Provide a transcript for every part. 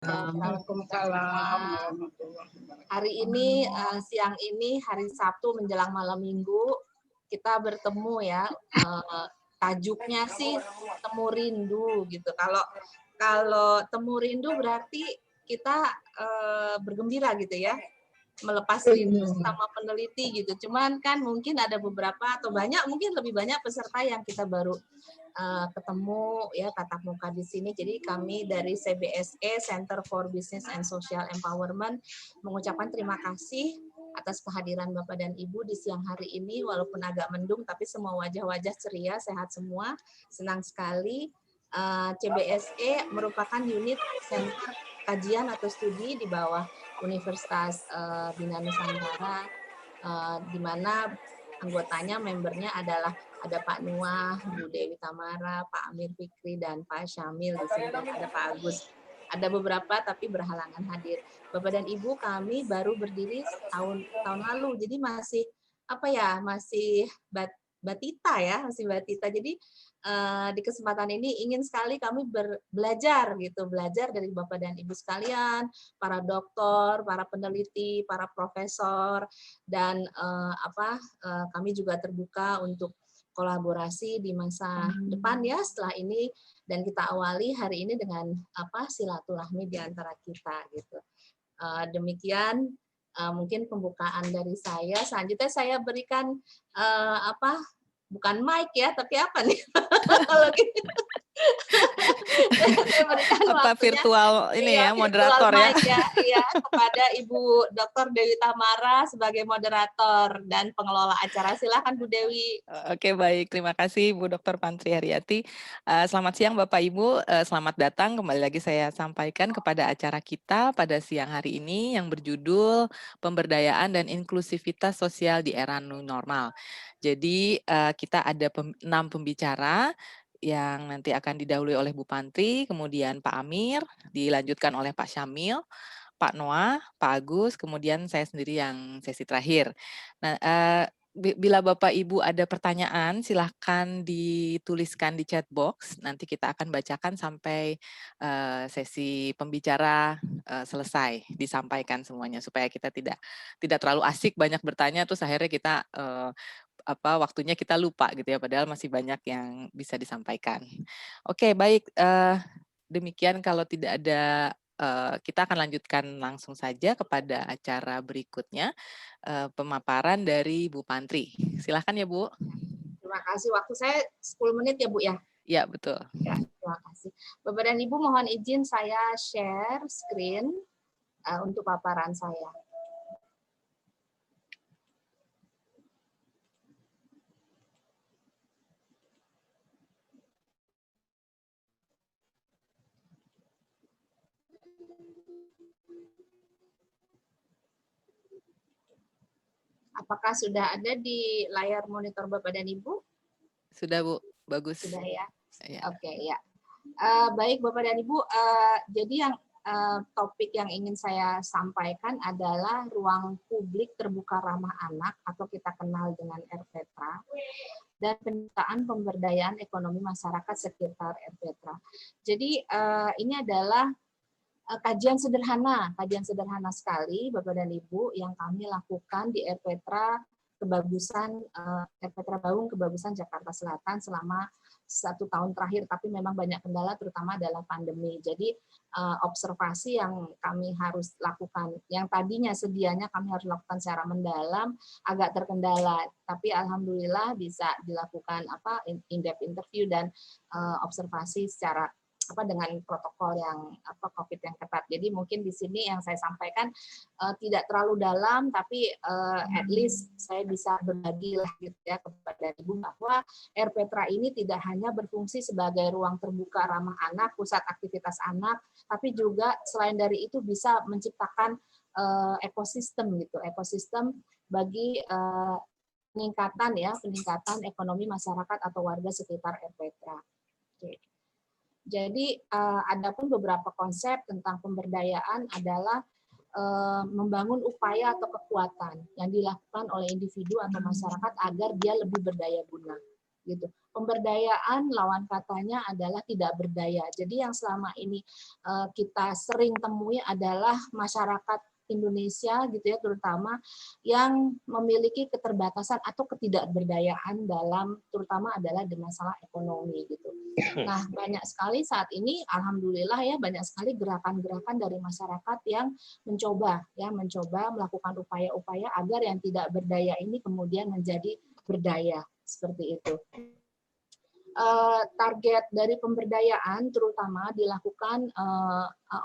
Waalaikumsalam warahmatullahi wabarakatuh. Hari ini, siang ini, hari Sabtu menjelang malam Minggu, kita bertemu ya. Tajuknya sih Temu Rindu gitu. Kalau Temu Rindu berarti kita bergembira gitu ya, melepas rindu sama peneliti gitu. Cuman kan mungkin ada beberapa atau banyak, mungkin lebih banyak peserta yang kita baru ketemu ya tatap muka di sini. Jadi kami dari CBSE Center for Business and Social Empowerment mengucapkan terima kasih atas kehadiran Bapak dan Ibu di siang hari ini, walaupun agak mendung tapi semua wajah-wajah ceria, sehat semua. Senang sekali. CBSE merupakan unit center kajian atau studi di bawah Universitas Bina Nusantara, di mana anggotanya, membernya adalah ada Pak Nuah, Bu Dewi Tamara, Pak Amir Fikri, dan Pak Syamil di sini, dan ada Pak Agus. Ada beberapa tapi berhalangan hadir. Bapak dan Ibu, kami baru berdiri tahun lalu, jadi masih masih batita ya, masih batita. Jadi di kesempatan ini ingin sekali kami belajar dari Bapak dan Ibu sekalian, para doktor, para peneliti, para profesor, dan kami juga terbuka untuk kolaborasi di masa depan ya setelah ini, dan kita awali hari ini dengan silaturahmi di antara kita gitu. Demikian mungkin pembukaan dari saya. Selanjutnya saya berikan bukan mic ya, tapi apa nih? Kalau gitu. Apa virtual ini ya, moderator ya? Iya, kepada Ibu Dr. Dewi Tamara sebagai moderator dan pengelola acara. Silakan Bu Dewi. Oke, baik. Terima kasih Bu Dr. Pantri Haryati. Selamat siang Bapak Ibu, selamat datang. Kembali lagi saya sampaikan kepada acara kita pada siang hari ini yang berjudul Pemberdayaan dan Inklusivitas Sosial di Era New Normal. Jadi kita ada 6 pembicara yang nanti akan didahului oleh Bu Pantri, kemudian Pak Amir, dilanjutkan oleh Pak Syamil, Pak Noah, Pak Agus, kemudian saya sendiri yang sesi terakhir. Nah, bila Bapak Ibu ada pertanyaan, silahkan dituliskan di chat box. Nanti kita akan bacakan sampai sesi pembicara selesai, disampaikan semuanya supaya kita tidak terlalu asik banyak bertanya, terus akhirnya kita waktunya kita lupa gitu ya, padahal masih banyak yang bisa disampaikan. Oke, baik. Demikian, kalau tidak ada, kita akan lanjutkan langsung saja kepada acara berikutnya, pemaparan dari Bu Pantri. Silahkan ya Bu. Terima kasih. Waktu saya 10 menit ya Bu ya? Ya, betul. Ya, terima kasih. Bapak dan Ibu, mohon izin saya share screen untuk paparan saya. Apakah sudah ada di layar monitor Bapak dan Ibu? Sudah Bu, bagus. Sudah ya? Ya. Oke, ya. Baik Bapak dan Ibu, jadi yang topik yang ingin saya sampaikan adalah ruang publik terbuka ramah anak atau kita kenal dengan RPTRA, dan penciptaan pemberdayaan ekonomi masyarakat sekitar RPTRA. Jadi ini adalah kajian sederhana sekali Bapak dan Ibu yang kami lakukan di RPTRA RPTRA Baung Kebagusan Jakarta Selatan selama 1 tahun terakhir, tapi memang banyak kendala, terutama adalah pandemi. Jadi observasi yang kami harus lakukan, yang tadinya sedianya kami harus lakukan secara mendalam, agak terkendala, tapi alhamdulillah bisa dilakukan in-depth interview dan observasi secara dengan protokol yang COVID yang ketat. Jadi mungkin di sini yang saya sampaikan tidak terlalu dalam, tapi at least saya bisa berbagi lah gitu ya kepada Ibu bahwa RPTRA ini tidak hanya berfungsi sebagai ruang terbuka ramah anak, pusat aktivitas anak, tapi juga selain dari itu bisa menciptakan ekosistem bagi peningkatan ekonomi masyarakat atau warga sekitar RPTRA. Oke. Jadi adapun beberapa konsep tentang pemberdayaan adalah membangun upaya atau kekuatan yang dilakukan oleh individu atau masyarakat agar dia lebih berdaya guna. gitu. Pemberdayaan lawan katanya adalah tidak berdaya. Jadi yang selama ini kita sering temui adalah masyarakat Indonesia gitu ya, terutama yang memiliki keterbatasan atau ketidakberdayaan dalam terutama adalah di masalah ekonomi gitu. Nah, banyak sekali saat ini alhamdulillah ya, banyak sekali gerakan-gerakan dari masyarakat yang mencoba melakukan upaya-upaya agar yang tidak berdaya ini kemudian menjadi berdaya seperti itu. Target dari pemberdayaan terutama dilakukan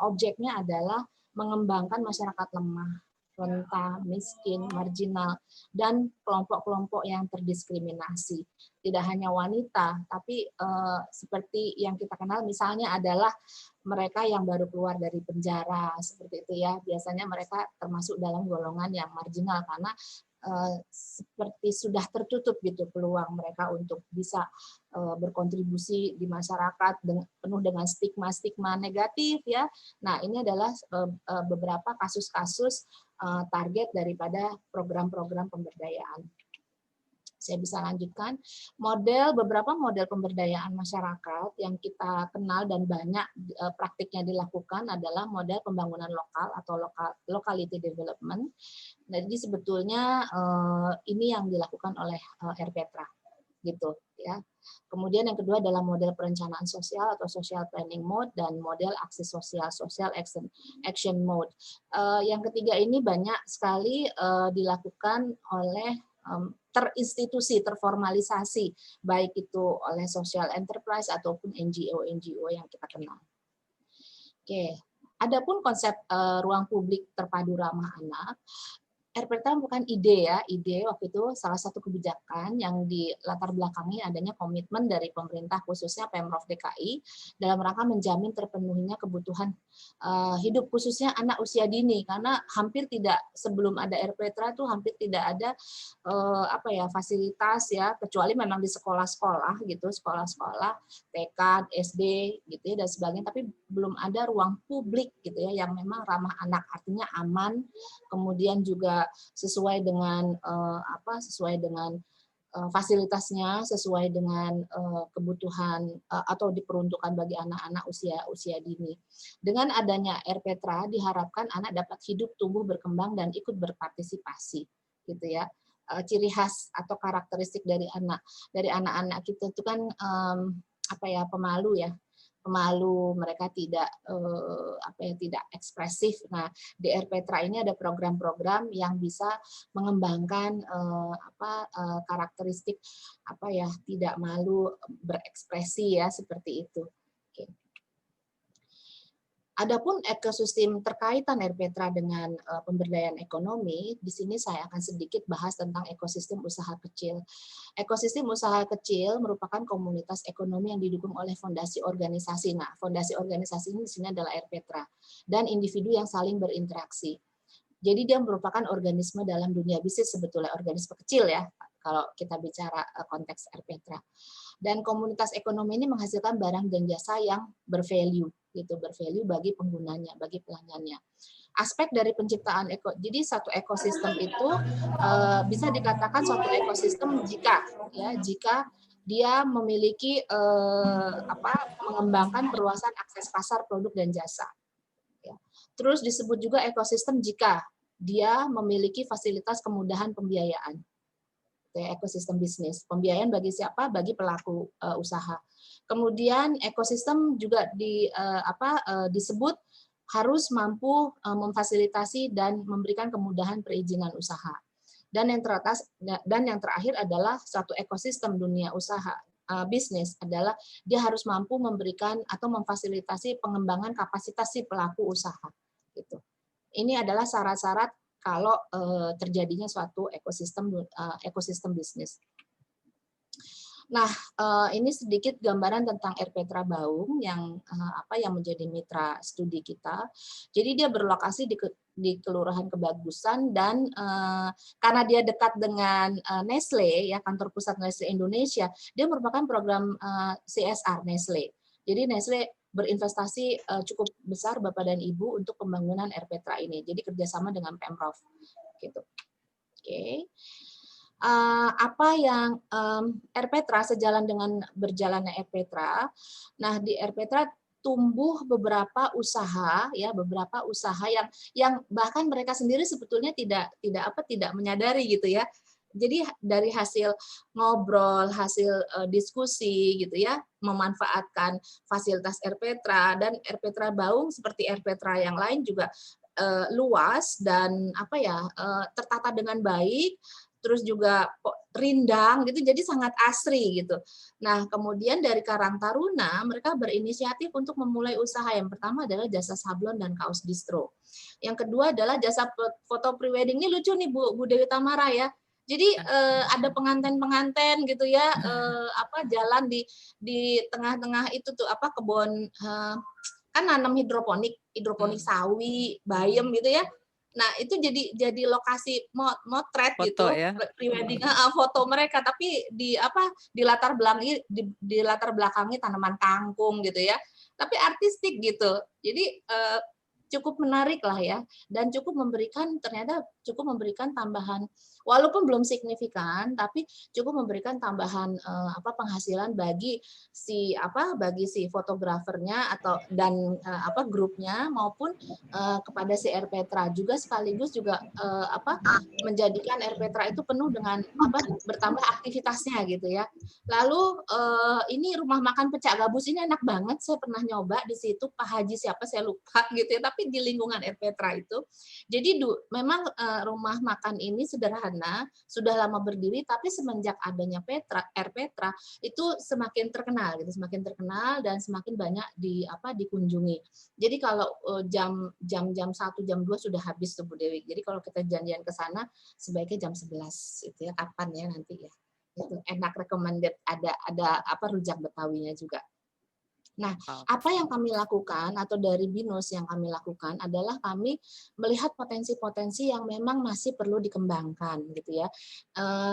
objeknya adalah mengembangkan masyarakat lemah, rentan, miskin, marginal, dan kelompok-kelompok yang terdiskriminasi. Tidak hanya wanita, tapi seperti yang kita kenal misalnya adalah mereka yang baru keluar dari penjara, seperti itu ya. Biasanya mereka termasuk dalam golongan yang marginal karena seperti sudah tertutup gitu peluang mereka untuk bisa berkontribusi di masyarakat penuh dengan stigma-stigma negatif ya. Nah, ini adalah beberapa kasus-kasus target daripada program-program pemberdayaan. Saya bisa lanjutkan. Beberapa model pemberdayaan masyarakat yang kita kenal dan banyak praktiknya dilakukan adalah model pembangunan lokal atau locality development. Jadi sebetulnya ini yang dilakukan oleh RPTRA gitu ya. Kemudian yang kedua adalah model perencanaan sosial atau social planning mode dan model aksi sosial social action mode. Yang ketiga ini banyak sekali dilakukan oleh terinstitusi, terformalisasi, baik itu oleh social enterprise ataupun NGO yang kita kenal. Oke, adapun konsep ruang publik terpadu ramah anak, RPTRA bukan ide ya, ide waktu itu salah satu kebijakan yang di latar belakangi adanya komitmen dari pemerintah khususnya Pemprov DKI dalam rangka menjamin terpenuhinya kebutuhan hidup khususnya anak usia dini karena hampir tidak sebelum ada RPTRA itu hampir tidak ada fasilitas ya kecuali memang di sekolah-sekolah gitu, sekolah-sekolah TK, SD gitu ya dan sebagainya tapi belum ada ruang publik gitu ya yang memang ramah anak artinya aman kemudian juga sesuai dengan fasilitasnya sesuai dengan kebutuhan atau diperuntukkan bagi anak-anak usia dini. Dengan adanya RPTRA diharapkan anak dapat hidup, tumbuh, berkembang dan ikut berpartisipasi, gitu ya. Ciri khas atau karakteristik dari anak-anak kita itu kan pemalu ya. Pemalu, mereka tidak tidak ekspresif. Nah, di RPTRA ini ada program-program yang bisa mengembangkan karakteristik tidak malu berekspresi ya seperti itu. Oke. Adapun ekosistem terkaitan RPTRA dengan pemberdayaan ekonomi, di sini saya akan sedikit bahas tentang ekosistem usaha kecil. Ekosistem usaha kecil merupakan komunitas ekonomi yang didukung oleh fondasi organisasi. Nah, fondasi organisasi ini di sini adalah RPTRA dan individu yang saling berinteraksi. Jadi dia merupakan organisme dalam dunia bisnis sebetulnya organisme kecil ya kalau kita bicara konteks RPTRA. Dan komunitas ekonomi ini menghasilkan barang dan jasa yang bervalue gitu, bervalue bagi penggunanya, bagi pelanggannya. Aspek dari penciptaan jadi satu ekosistem itu bisa dikatakan suatu ekosistem jika dia memiliki mengembangkan perluasan akses pasar produk dan jasa. Terus disebut juga ekosistem jika dia memiliki fasilitas kemudahan pembiayaan. Ekosistem bisnis. Pembiayaan bagi siapa? Bagi pelaku usaha. Kemudian ekosistem juga disebut harus mampu memfasilitasi dan memberikan kemudahan perizinan usaha. Dan yang terakhir adalah satu ekosistem dunia usaha bisnis adalah dia harus mampu memberikan atau memfasilitasi pengembangan kapasitas si pelaku usaha. Gitu. Ini adalah syarat-syarat kalau terjadinya suatu ekosistem bisnis. Nah, ini sedikit gambaran tentang RPTRA Baung yang menjadi mitra studi kita. Jadi dia berlokasi di Kelurahan Kebagusan dan karena dia dekat dengan Nestle ya kantor pusat Nestle Indonesia, dia merupakan program CSR Nestle. Jadi Nestle berinvestasi cukup besar Bapak dan Ibu untuk pembangunan RPTRA ini. Jadi kerjasama dengan Pemprov gitu. Oke. apa yang Rpetra sejalan dengan berjalannya Rpetra. Nah, di Rpetra tumbuh beberapa usaha ya, beberapa usaha yang bahkan mereka sendiri sebetulnya tidak menyadari gitu ya. Jadi dari hasil ngobrol, hasil diskusi gitu ya, memanfaatkan fasilitas Rpetra, dan Rpetra Baung seperti Rpetra yang lain juga luas dan tertata dengan baik, terus juga rindang gitu, jadi sangat asri gitu. Nah, kemudian dari Karang Taruna mereka berinisiatif untuk memulai usaha. Yang pertama adalah jasa sablon dan kaos distro. Yang kedua adalah jasa foto prewedding. Ini lucu nih Bu Dewi Tamara ya. Jadi ada pengantin-pengantin gitu ya, jalan di tengah-tengah itu tuh kebun, kan nanam hidroponik sawi, bayam gitu ya. Nah, itu jadi lokasi motret Foto gitu, ya. prewedding, foto mereka, tapi di latar belakangi tanaman kangkung gitu ya. Tapi artistik gitu. Jadi cukup menarik lah ya, dan ternyata cukup memberikan tambahan, walaupun belum signifikan, tapi cukup memberikan tambahan penghasilan bagi si fotografernya dan grupnya, maupun kepada si Rpetra juga, sekaligus juga menjadikan Rpetra itu penuh dengan bertambah aktivitasnya gitu ya. Lalu ini rumah makan Pecak Gabus ini enak banget, saya pernah nyoba di situ, Pak Haji siapa saya lupa gitu ya, tapi di lingkungan Rpetra itu. Jadi memang rumah makan ini sederhana, sudah lama berdiri, tapi semenjak adanya Rpetra itu semakin terkenal gitu, semakin terkenal dan semakin banyak dikunjungi. Jadi kalau jam 1, jam 2 sudah habis tuh Bu Dewi. Jadi kalau kita janjian ke sana sebaiknya jam 11 itu ya, kapan ya nanti ya. Itu enak, recommended, ada rujak Betawinya juga. Nah, apa yang kami lakukan atau dari BINUS yang kami lakukan adalah kami melihat potensi-potensi yang memang masih perlu dikembangkan gitu ya.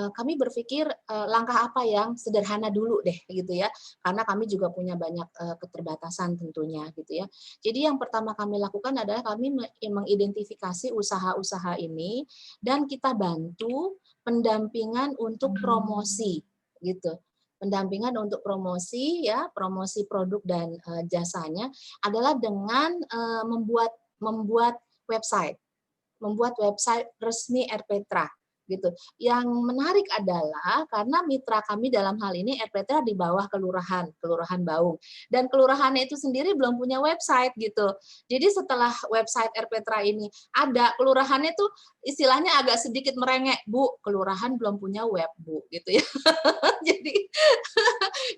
Kami berpikir langkah apa yang sederhana dulu deh gitu ya, karena kami juga punya banyak keterbatasan tentunya gitu ya. Jadi yang pertama kami lakukan adalah kami mengidentifikasi usaha-usaha ini dan kita bantu pendampingan untuk promosi gitu. Pendampingan untuk promosi ya, promosi produk dan jasanya adalah dengan membuat website resmi Rpetra gitu. Yang menarik adalah karena mitra kami dalam hal ini Rpetra di bawah kelurahan Baung, dan kelurahannya itu sendiri belum punya website gitu. Jadi setelah website Rpetra ini ada, kelurahannya tuh istilahnya agak sedikit merengek, Bu, kelurahan belum punya web, Bu, gitu ya.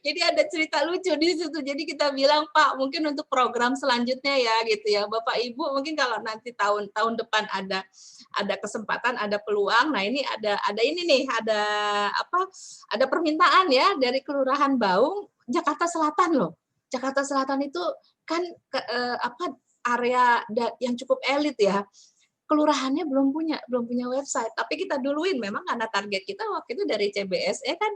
Jadi ada cerita lucu di situ. Jadi kita bilang, Pak, mungkin untuk program selanjutnya ya gitu ya. Bapak Ibu mungkin kalau nanti tahun depan ada kesempatan, ada peluang. Nah, ini ada ini nih, ada permintaan ya dari Kelurahan Baung, Jakarta Selatan loh. Jakarta Selatan itu kan area yang cukup elit ya. Kelurahannya belum punya website, tapi kita duluin memang karena target kita waktu itu dari CBSE kan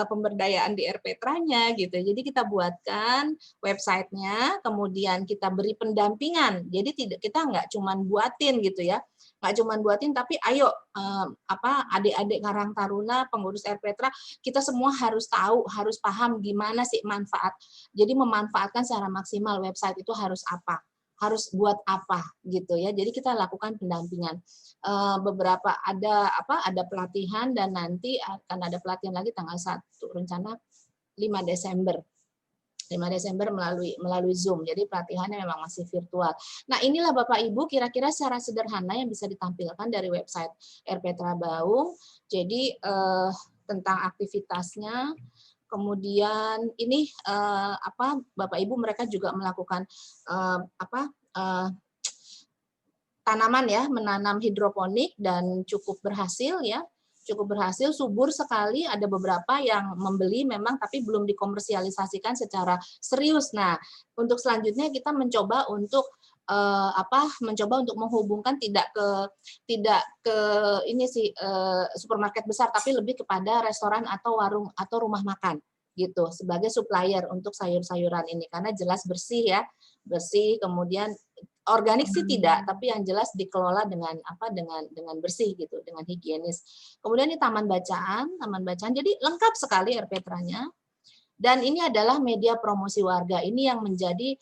pemberdayaan di Rpetranya gitu. Jadi kita buatkan websitenya, kemudian kita beri pendampingan. Jadi kita nggak cuman buatin gitu ya, nggak cuman buatin, tapi ayo adik-adik Karang Taruna, pengurus Rpetra, kita semua harus tahu, harus paham gimana sih manfaat. Jadi memanfaatkan secara maksimal website itu harus buat apa gitu ya. Jadi kita lakukan pendampingan. Beberapa ada pelatihan, dan nanti akan ada pelatihan lagi tanggal 1, rencana 5 Desember. 5 Desember melalui Zoom. Jadi pelatihannya memang masih virtual. Nah, inilah Bapak Ibu kira-kira secara sederhana yang bisa ditampilkan dari website Rpetra Baung. Jadi tentang aktivitasnya. Kemudian ini Bapak Ibu mereka juga melakukan tanaman ya, menanam hidroponik dan cukup berhasil ya. Cukup berhasil, subur sekali. Ada beberapa yang membeli memang, tapi belum dikomersialisasikan secara serius. Nah, untuk selanjutnya kita mencoba untuk menghubungkan tidak ke supermarket besar, tapi lebih kepada restoran atau warung atau rumah makan gitu sebagai supplier untuk sayur-sayuran ini, karena jelas bersih ya, bersih, kemudian organik sih tidak, tapi yang jelas dikelola dengan dengan bersih gitu, dengan higienis. Kemudian ini taman bacaan. Jadi lengkap sekali RPTRA-nya. Dan ini adalah media promosi warga. Ini yang menjadi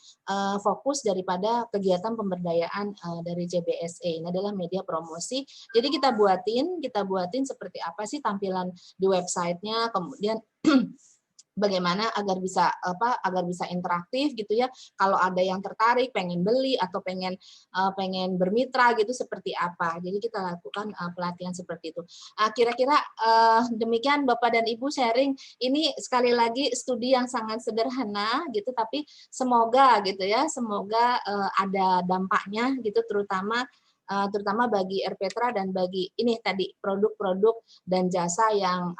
fokus daripada kegiatan pemberdayaan dari CBSE. Ini adalah media promosi. Jadi kita buatin seperti apa sih tampilan di websitenya, kemudian bagaimana agar bisa interaktif gitu ya. Kalau ada yang tertarik pengen beli atau pengen bermitra gitu seperti apa. Jadi kita lakukan pelatihan seperti itu. Kira-kira demikian Bapak dan Ibu sharing. Ini sekali lagi studi yang sangat sederhana gitu, tapi semoga gitu ya, semoga ada dampaknya gitu, terutama bagi RPTRA dan bagi ini tadi produk-produk dan jasa yang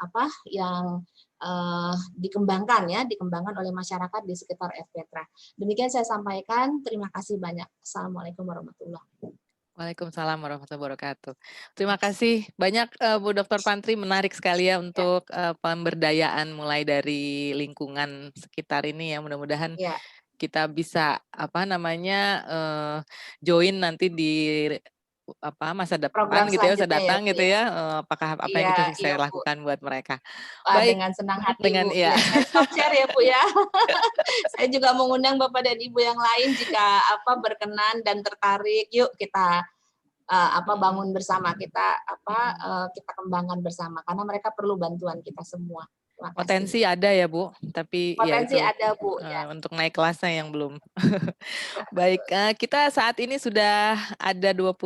dikembangkan oleh masyarakat di sekitar RPTRA. Demikian saya sampaikan. Terima kasih banyak. Assalamualaikum warahmatullahi wabarakatuh. Waalaikumsalam warahmatullahi wabarakatuh. Terima kasih banyak Bu Dr. Pantri, menarik sekali ya untuk pemberdayaan mulai dari lingkungan sekitar ini ya. Mudah-mudahan Ya. kita bisa join nanti di masa depan Program gitu ya, masa selanjutnya datang Bu, gitu ya. Apakah apa yang kita bisa Bu. lakukan buat mereka. Baik, Dengan senang hati dengan Bu. Ya, saya stop share ya Bu ya. Saya juga mengundang Bapak dan Ibu yang lain jika berkenan dan tertarik. Yuk kita bangun bersama, kita kembangkan bersama karena mereka perlu bantuan kita semua. Potensi ada ya Bu, tapi potensi ya itu ada Bu ya. untuk naik kelasnya yang belum. Baik, kita saat ini sudah ada 25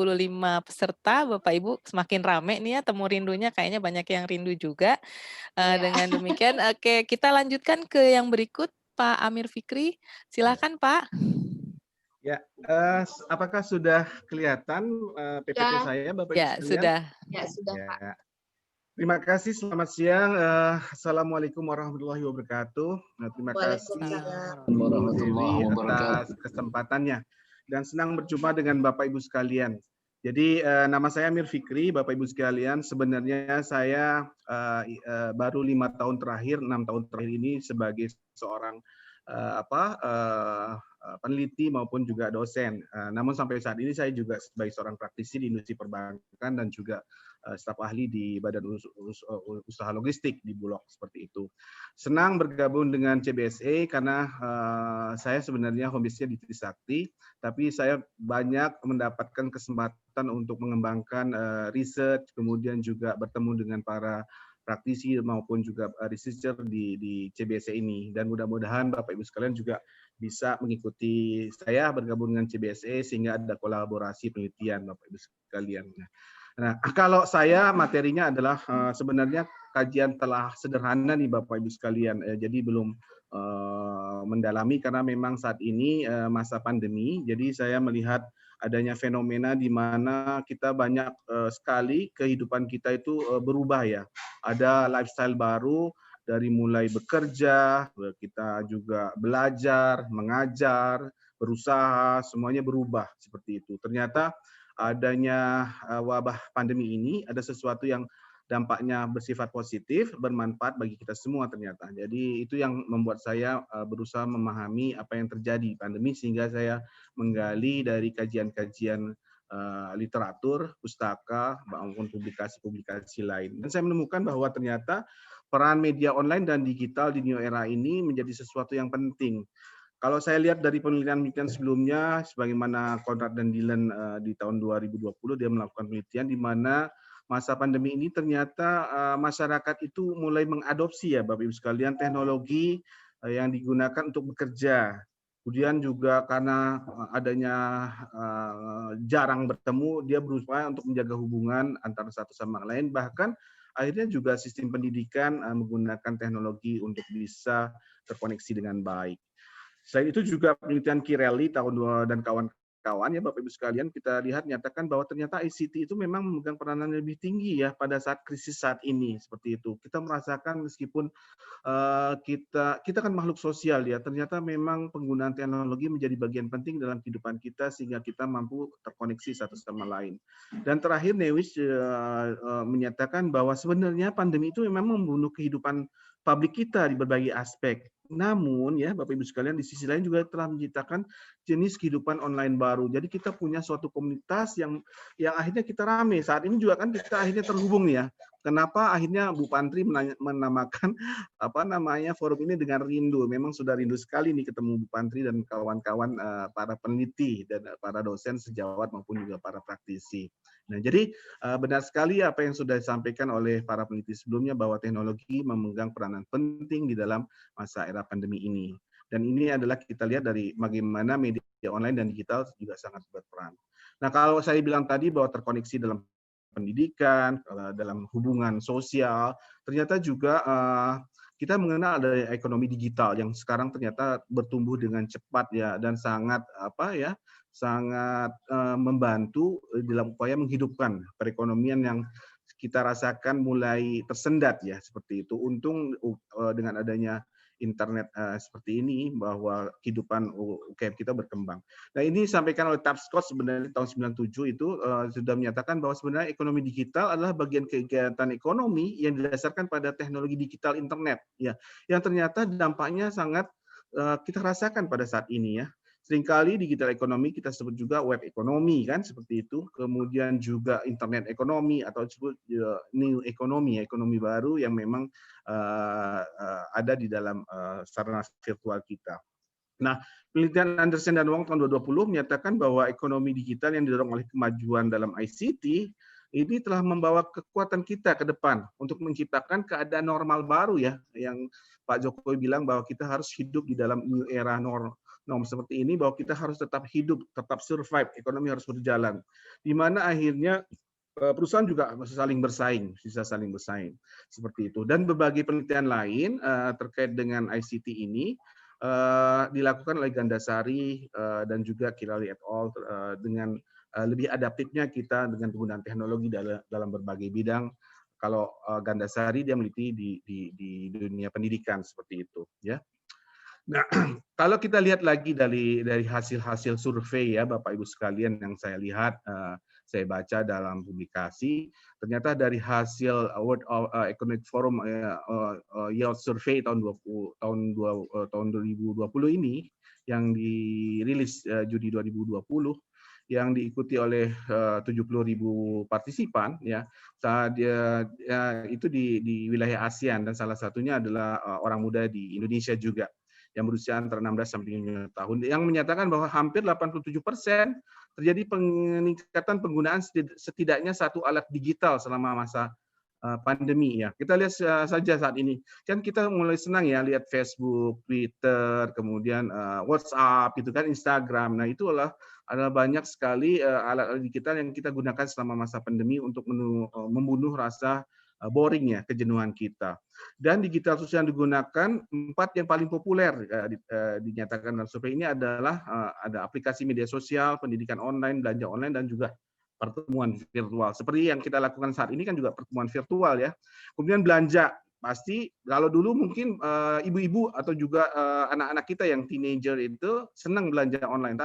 peserta, Bapak Ibu, semakin rame nih ya, temu rindunya kayaknya banyak yang rindu juga. Dengan demikian, oke, kita lanjutkan ke yang berikut, Pak Amir Fikri. Silakan Pak. Ya, apakah sudah kelihatan PPT saya, Bapak Ibu Ya, sekalian? sudah. Ya, sudah Pak. Terima kasih, selamat siang. Assalamualaikum warahmatullahi wabarakatuh. Terima kasih warahmatullahi atas kesempatannya dan senang berjumpa dengan Bapak Ibu sekalian. Jadi nama saya Amir Fikri, Bapak Ibu sekalian. Sebenarnya saya baru 6 tahun terakhir ini sebagai seorang peneliti maupun juga dosen. Namun sampai saat ini saya juga sebagai seorang praktisi di industri perbankan dan juga staf ahli di Badan Usaha Logistik di Bulog seperti itu. Senang bergabung dengan CBSE karena saya sebenarnya home-base-nya di Trisakti, tapi saya banyak mendapatkan kesempatan untuk mengembangkan riset, kemudian juga bertemu dengan para praktisi maupun juga researcher di CBSE ini, dan mudah-mudahan Bapak Ibu sekalian juga bisa mengikuti saya bergabung dengan CBSE sehingga ada kolaborasi penelitian Bapak Ibu sekalian. Nah, kalau saya materinya adalah sebenarnya kajian telah sederhana nih Bapak Ibu sekalian, jadi belum mendalami karena memang saat ini masa pandemi, jadi saya melihat adanya fenomena di mana kita banyak sekali kehidupan kita itu berubah ya. Ada lifestyle baru dari mulai bekerja, kita juga belajar, mengajar, berusaha, semuanya berubah seperti itu. Ternyata adanya wabah pandemi ini ada sesuatu yang dampaknya bersifat positif, bermanfaat bagi kita semua ternyata. Jadi itu yang membuat saya berusaha memahami apa yang terjadi pandemi sehingga saya menggali dari kajian-kajian literatur, pustaka, maupun publikasi-publikasi lain. Dan saya menemukan bahwa ternyata peran media online dan digital di new era ini menjadi sesuatu yang penting. Kalau saya lihat dari penelitian-penelitian sebelumnya, sebagaimana Conrad dan Dylan di tahun 2020, dia melakukan penelitian di mana masa pandemi ini ternyata masyarakat itu mulai mengadopsi ya Bapak Ibu sekalian teknologi yang digunakan untuk bekerja. Kemudian juga karena adanya jarang bertemu, dia berusaha untuk menjaga hubungan antara satu sama lain. Bahkan akhirnya juga sistem pendidikan menggunakan teknologi untuk bisa terkoneksi dengan baik. Selain itu juga penelitian Kirelli dan kawan-kawan ya Bapak Ibu sekalian, kita lihat nyatakan bahwa ternyata ICT itu memang memegang peranan lebih tinggi ya pada saat krisis saat ini seperti itu. Kita merasakan meskipun kita kan makhluk sosial ya, ternyata memang penggunaan teknologi menjadi bagian penting dalam kehidupan kita sehingga kita mampu terkoneksi satu sama lain. Dan terakhir Newis menyatakan bahwa sebenarnya pandemi itu memang membunuh kehidupan publik kita di berbagai aspek. Namun ya Bapak Ibu sekalian, di sisi lain juga telah menciptakan jenis kehidupan online baru. Jadi kita punya suatu komunitas yang akhirnya kita rame. Saat ini juga kan kita akhirnya terhubung nih ya. Kenapa akhirnya Bu Pantri menamakan apa namanya forum ini dengan rindu. Memang sudah rindu sekali nih ketemu Bu Pantri dan kawan-kawan para peneliti dan para dosen sejawat maupun juga para praktisi. Nah, jadi benar sekali apa yang sudah disampaikan oleh para peneliti sebelumnya bahwa teknologi memegang peranan penting di dalam masa era pandemi ini. Dan ini adalah kita lihat dari bagaimana media online dan digital juga sangat berperan. Nah, kalau saya bilang tadi bahwa terkoneksi dalam pendidikan, dalam hubungan sosial, ternyata juga kita mengenal ada ekonomi digital yang sekarang ternyata bertumbuh dengan cepat ya dan sangat sangat membantu dalam upaya menghidupkan perekonomian yang kita rasakan mulai tersendat ya seperti itu. Untung dengan adanya internet seperti ini bahwa kehidupan UKM kita berkembang. Nah, ini disampaikan oleh Tapscott sebenarnya tahun 97 itu sudah menyatakan bahwa sebenarnya ekonomi digital adalah bagian kegiatan ekonomi yang didasarkan pada teknologi digital internet ya. Yang ternyata dampaknya sangat kita rasakan pada saat ini ya. Seringkali digital ekonomi kita sebut juga web ekonomi kan seperti itu. Kemudian juga internet ekonomi atau disebut new economy, ekonomi baru yang memang ada di dalam sarana virtual kita. Nah, penelitian Anderson dan Wong tahun 2020 menyatakan bahwa ekonomi digital yang didorong oleh kemajuan dalam ICT ini telah membawa kekuatan kita ke depan untuk menciptakan keadaan normal baru ya, yang Pak Jokowi bilang bahwa kita harus hidup di dalam new era norm seperti ini, bahwa kita harus tetap hidup, tetap survive, ekonomi harus berjalan. Di mana akhirnya perusahaan juga bisa saling bersaing seperti itu. Dan berbagai penelitian lain terkait dengan ICT ini dilakukan oleh Gandasari dan juga Kirali et al. Dengan lebih adaptifnya kita dengan penggunaan teknologi dalam berbagai bidang. Kalau Gandasari dia meneliti di dunia pendidikan seperti itu, ya. Nah, kalau kita lihat lagi dari hasil-hasil survei ya Bapak Ibu sekalian yang saya lihat, saya baca dalam publikasi, ternyata dari hasil World Economic Forum Yield Survey tahun 2020 ini yang dirilis Juni 2020 yang diikuti oleh 70.000 partisipan ya, itu di wilayah ASEAN dan salah satunya adalah orang muda di Indonesia juga yang berusia antara 16 sampai 5 tahun yang menyatakan bahwa hampir 87% terjadi peningkatan penggunaan setidaknya satu alat digital selama masa pandemi ya. Kita lihat saja saat ini. Kan kita mulai senang ya lihat Facebook, Twitter, kemudian WhatsApp, itu kan Instagram. Nah, itu adalah banyak sekali alat-alat digital yang kita gunakan selama masa pandemi untuk membunuh rasa boring ya, kejenuhan kita. Dan digital sosial yang digunakan 4 yang paling populer dinyatakan dalam survei ini adalah ada aplikasi media sosial, pendidikan online, belanja online, dan juga pertemuan virtual. Seperti yang kita lakukan saat ini kan juga pertemuan virtual ya. Kemudian belanja, pasti kalau dulu mungkin ibu-ibu atau juga anak-anak kita yang teenager itu senang belanja online.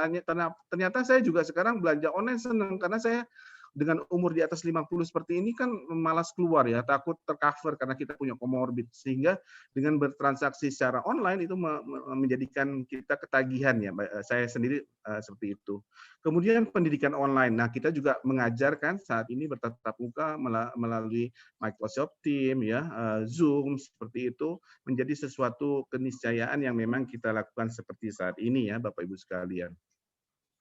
Ternyata saya juga sekarang belanja online senang karena saya dengan umur di atas 50 seperti ini kan malas keluar ya, takut tercover karena kita punya comorbid, sehingga dengan bertransaksi secara online itu menjadikan kita ketagihan ya. Saya sendiri seperti itu. Kemudian pendidikan online. Nah, kita juga mengajarkan saat ini bertatap muka melalui Microsoft Teams ya, Zoom seperti itu menjadi sesuatu keniscayaan yang memang kita lakukan seperti saat ini ya, Bapak Ibu sekalian.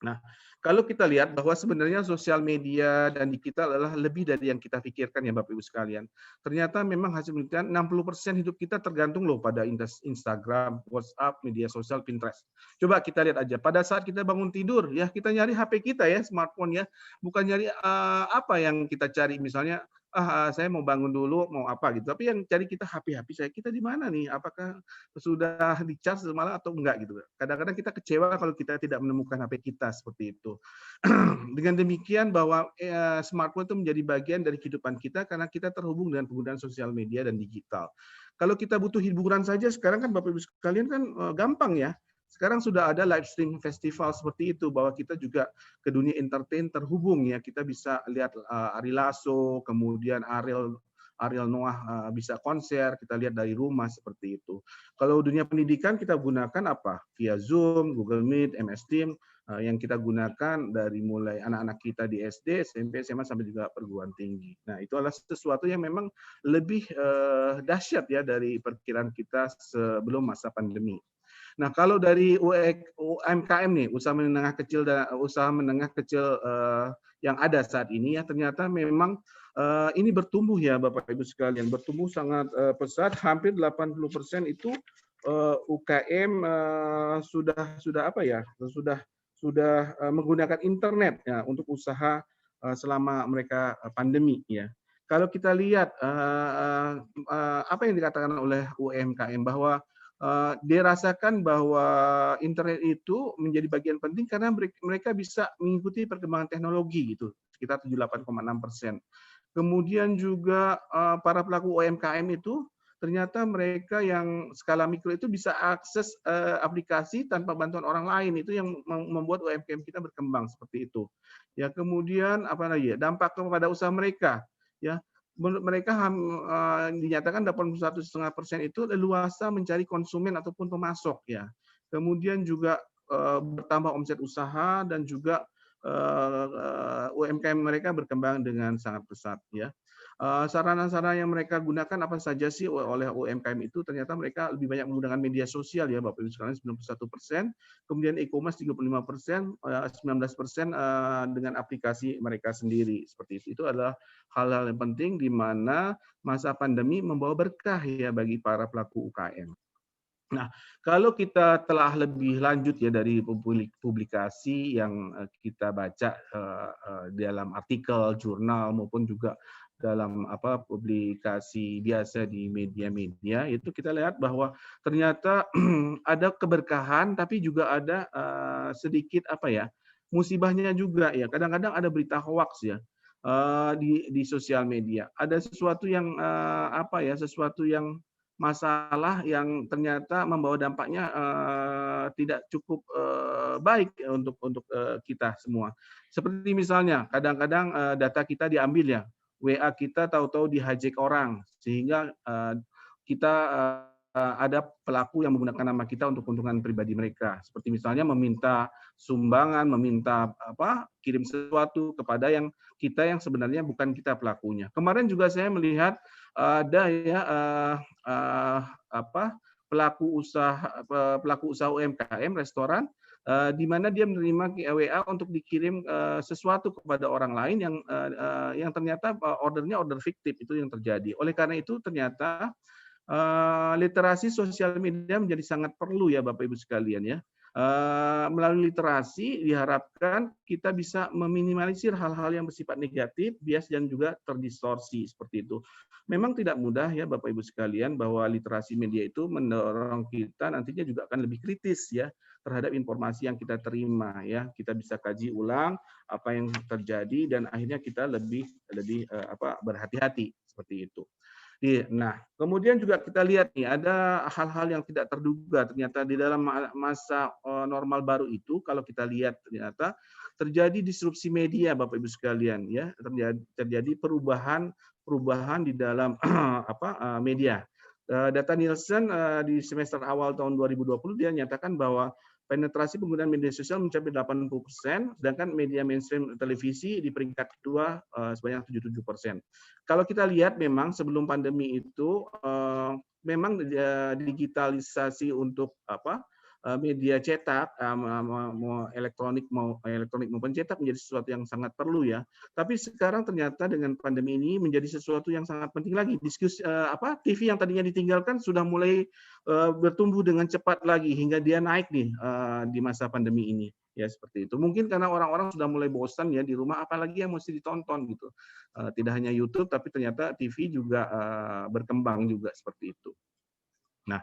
Nah, kalau kita lihat bahwa sebenarnya sosial media dan digital adalah lebih dari yang kita pikirkan ya Bapak Ibu sekalian. Ternyata memang hasil penelitian 60% hidup kita tergantung loh pada Instagram, WhatsApp, media sosial, Pinterest. Coba kita lihat aja, pada saat kita bangun tidur ya kita nyari HP kita ya, smartphone ya, bukan nyari apa yang kita cari misalnya saya mau bangun dulu, mau apa gitu. Tapi yang cari kita HP saya, kita di mana nih? Apakah sudah di-charge semalam atau enggak gitu. Kadang-kadang kita kecewa kalau kita tidak menemukan HP kita seperti itu. Dengan demikian bahwa smartphone itu menjadi bagian dari kehidupan kita karena kita terhubung dengan penggunaan sosial media dan digital. Kalau kita butuh hiburan saja sekarang kan Bapak Ibu sekalian kan gampang ya. Sekarang sudah ada live stream festival seperti itu, bahwa kita juga ke dunia entertain terhubung ya. Kita bisa lihat Ari Lasso, kemudian Ariel Ariel Noah bisa konser, kita lihat dari rumah seperti itu. Kalau dunia pendidikan kita gunakan apa? Via Zoom, Google Meet, MS Teams, yang kita gunakan dari mulai anak-anak kita di SD, SMP, SMA sampai juga perguruan tinggi. Nah, itu adalah sesuatu yang memang lebih dahsyat ya dari perkiraan kita sebelum masa pandemi. Nah, kalau dari UMKM nih, usaha menengah kecil yang ada saat ini ya, ternyata memang ini bertumbuh ya Bapak Ibu sekalian, bertumbuh sangat pesat, hampir 80% itu UKM sudah apa ya? Sudah menggunakan internet ya untuk usaha selama mereka pandemi ya. Kalau kita lihat apa yang dikatakan oleh UMKM bahwa dirasakan bahwa internet itu menjadi bagian penting karena mereka bisa mengikuti perkembangan teknologi gitu, sekitar 78,6%. Kemudian juga para pelaku UMKM itu ternyata mereka yang skala mikro itu bisa akses aplikasi tanpa bantuan orang lain, itu yang membuat UMKM kita berkembang seperti itu. Ya, kemudian apa lagi ya, dampak kepada usaha mereka ya. Menurut mereka dinyatakan 81,5% itu leluasa mencari konsumen ataupun pemasok ya. Kemudian juga bertambah omset usaha dan juga UMKM mereka berkembang dengan sangat pesat ya. Sarana-sarana yang mereka gunakan apa saja sih oleh UMKM itu? Ternyata mereka lebih banyak menggunakan media sosial ya Bapak Ibu sekalian, 91%, kemudian e-commerce 35%, 19% dengan aplikasi mereka sendiri seperti itu. Itu adalah hal-hal yang penting di mana masa pandemi membawa berkah ya bagi para pelaku UKM. Nah, kalau kita telah lebih lanjut ya dari publikasi yang kita baca dalam artikel, jurnal maupun juga dalam publikasi biasa di media-media, itu kita lihat bahwa ternyata ada keberkahan tapi juga ada sedikit musibahnya juga ya. Kadang-kadang ada berita hoax ya di sosial media. Ada sesuatu yang sesuatu yang masalah yang ternyata membawa dampaknya tidak cukup baik untuk kita semua. Seperti misalnya kadang-kadang data kita diambil ya, WA kita tahu-tahu di-hijack orang sehingga kita ada pelaku yang menggunakan nama kita untuk keuntungan pribadi mereka. Seperti misalnya meminta sumbangan, meminta kirim sesuatu kepada yang sebenarnya bukan kita pelakunya. Kemarin juga saya melihat ada ya pelaku usaha UMKM restoran di mana dia menerima WA untuk dikirim sesuatu kepada orang lain yang ternyata ordernya order fiktif, itu yang terjadi. Oleh karena itu ternyata literasi sosial media menjadi sangat perlu ya Bapak Ibu sekalian ya. Melalui literasi diharapkan kita bisa meminimalisir hal-hal yang bersifat negatif, bias dan juga terdistorsi seperti itu. Memang tidak mudah ya Bapak Ibu sekalian bahwa literasi media itu mendorong kita nantinya juga akan lebih kritis ya terhadap informasi yang kita terima ya. Kita bisa kaji ulang apa yang terjadi dan akhirnya kita lebih berhati-hati seperti itu. Nah, kemudian juga kita lihat nih ada hal-hal yang tidak terduga ternyata di dalam masa normal baru itu, kalau kita lihat ternyata terjadi disrupsi media Bapak Ibu sekalian ya, terjadi perubahan di dalam media. Data Nielsen di semester awal tahun 2020 dia nyatakan bahwa penetrasi penggunaan media sosial mencapai 80%, sedangkan media mainstream televisi di peringkat kedua sebanyak 77%. Kalau kita lihat memang sebelum pandemi itu memang digitalisasi untuk media cetak, mau elektronik maupun cetak menjadi sesuatu yang sangat perlu ya. Tapi sekarang ternyata dengan pandemi ini menjadi sesuatu yang sangat penting lagi. Diskusi TV yang tadinya ditinggalkan sudah mulai bertumbuh dengan cepat lagi hingga dia naik nih di masa pandemi ini. Ya seperti itu. Mungkin karena orang-orang sudah mulai bosan ya di rumah, apalagi yang mesti ditonton gitu. Tidak hanya YouTube, tapi ternyata TV juga berkembang juga seperti itu. Nah,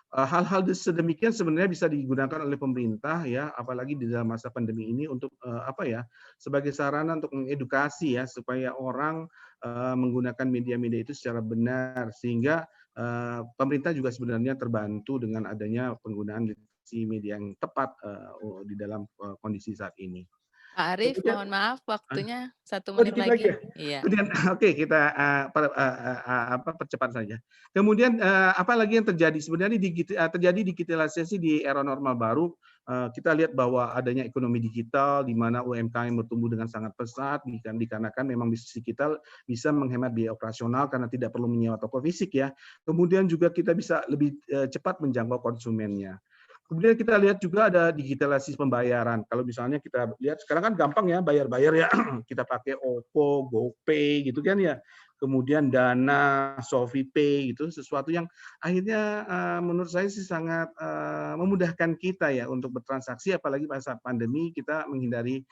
hal-hal sedemikian sebenarnya bisa digunakan oleh pemerintah ya, apalagi di dalam masa pandemi ini untuk sebagai sarana untuk mengedukasi ya supaya orang menggunakan media-media itu secara benar sehingga pemerintah juga sebenarnya terbantu dengan adanya penggunaan literasi media yang tepat di dalam kondisi saat ini. Pak Arief, Kemudian mohon maaf waktunya 1 oh, menit dikit lagi lagi. ya? Iya. Kemudian oke, kita percepat saja. Kemudian apa lagi yang terjadi? Sebenarnya terjadi digitalisasi di era normal baru. Kita lihat bahwa adanya ekonomi digital di mana UMKM bertumbuh dengan sangat pesat dikarenakan memang bisnis digital bisa menghemat biaya operasional karena tidak perlu menyewa toko fisik ya. Kemudian juga kita bisa lebih cepat menjangkau konsumennya. Kemudian kita lihat juga ada digitalisasi pembayaran. Kalau misalnya kita lihat sekarang kan gampang ya bayar-bayar ya, kita pakai OVO, GoPay gitu kan ya. Kemudian Dana, ShopeePay gitu, sesuatu yang akhirnya menurut saya sih sangat memudahkan kita ya untuk bertransaksi, apalagi pada saat pandemi kita menghindari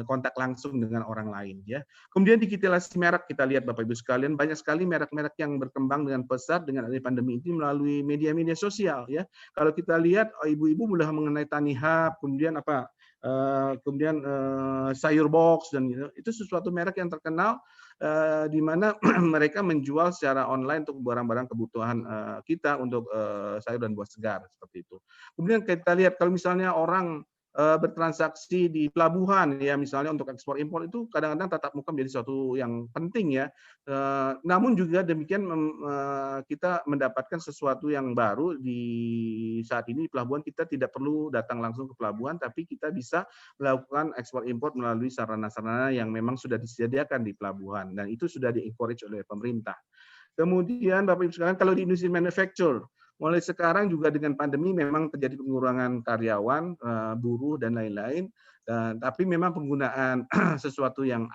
kontak langsung dengan orang lain ya. Kemudian digitalisasi merek kita lihat Bapak Ibu sekalian, banyak sekali merek-merek yang berkembang dengan pesat dengan adanya pandemi ini melalui media-media sosial ya. Kalau kita lihat ibu-ibu mudah mengenai Tanihub, kemudian kemudian sayur box dan itu sesuatu merek yang terkenal di mana mereka menjual secara online untuk barang-barang kebutuhan kita untuk sayur dan buah segar seperti itu. Kemudian kita lihat kalau misalnya orang bertransaksi di pelabuhan ya misalnya untuk ekspor impor itu kadang-kadang tatap muka menjadi sesuatu yang penting ya. Namun juga demikian kita mendapatkan sesuatu yang baru di saat ini di pelabuhan kita tidak perlu datang langsung ke pelabuhan tapi kita bisa melakukan ekspor impor melalui sarana-sarana yang memang sudah disediakan di pelabuhan dan itu sudah di-encourage oleh pemerintah. Kemudian Bapak Ibu sekalian kalau di industri manufacture mulai sekarang juga dengan pandemi memang terjadi pengurangan karyawan, buruh dan lain-lain. Tapi memang penggunaan sesuatu yang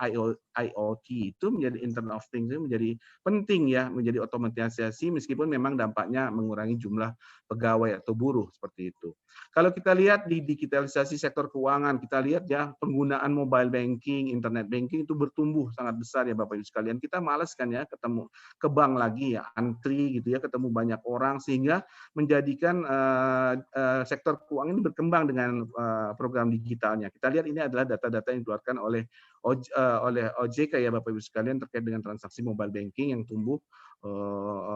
IoT itu menjadi Internet of Things itu menjadi penting ya, menjadi otomatisasi meskipun memang dampaknya mengurangi jumlah pegawai atau buruh seperti itu. Kalau kita lihat di digitalisasi sektor keuangan, kita lihat ya penggunaan mobile banking, internet banking itu bertumbuh sangat besar ya Bapak Ibu sekalian. Kita malas kan ya ketemu ke bank lagi ya, antri gitu ya, ketemu banyak orang sehingga menjadikan sektor keuangan ini berkembang dengan program digitalnya. Kita lihat ini adalah data-data yang dikeluarkan oleh OJK ya Bapak Ibu sekalian terkait dengan transaksi mobile banking yang tumbuh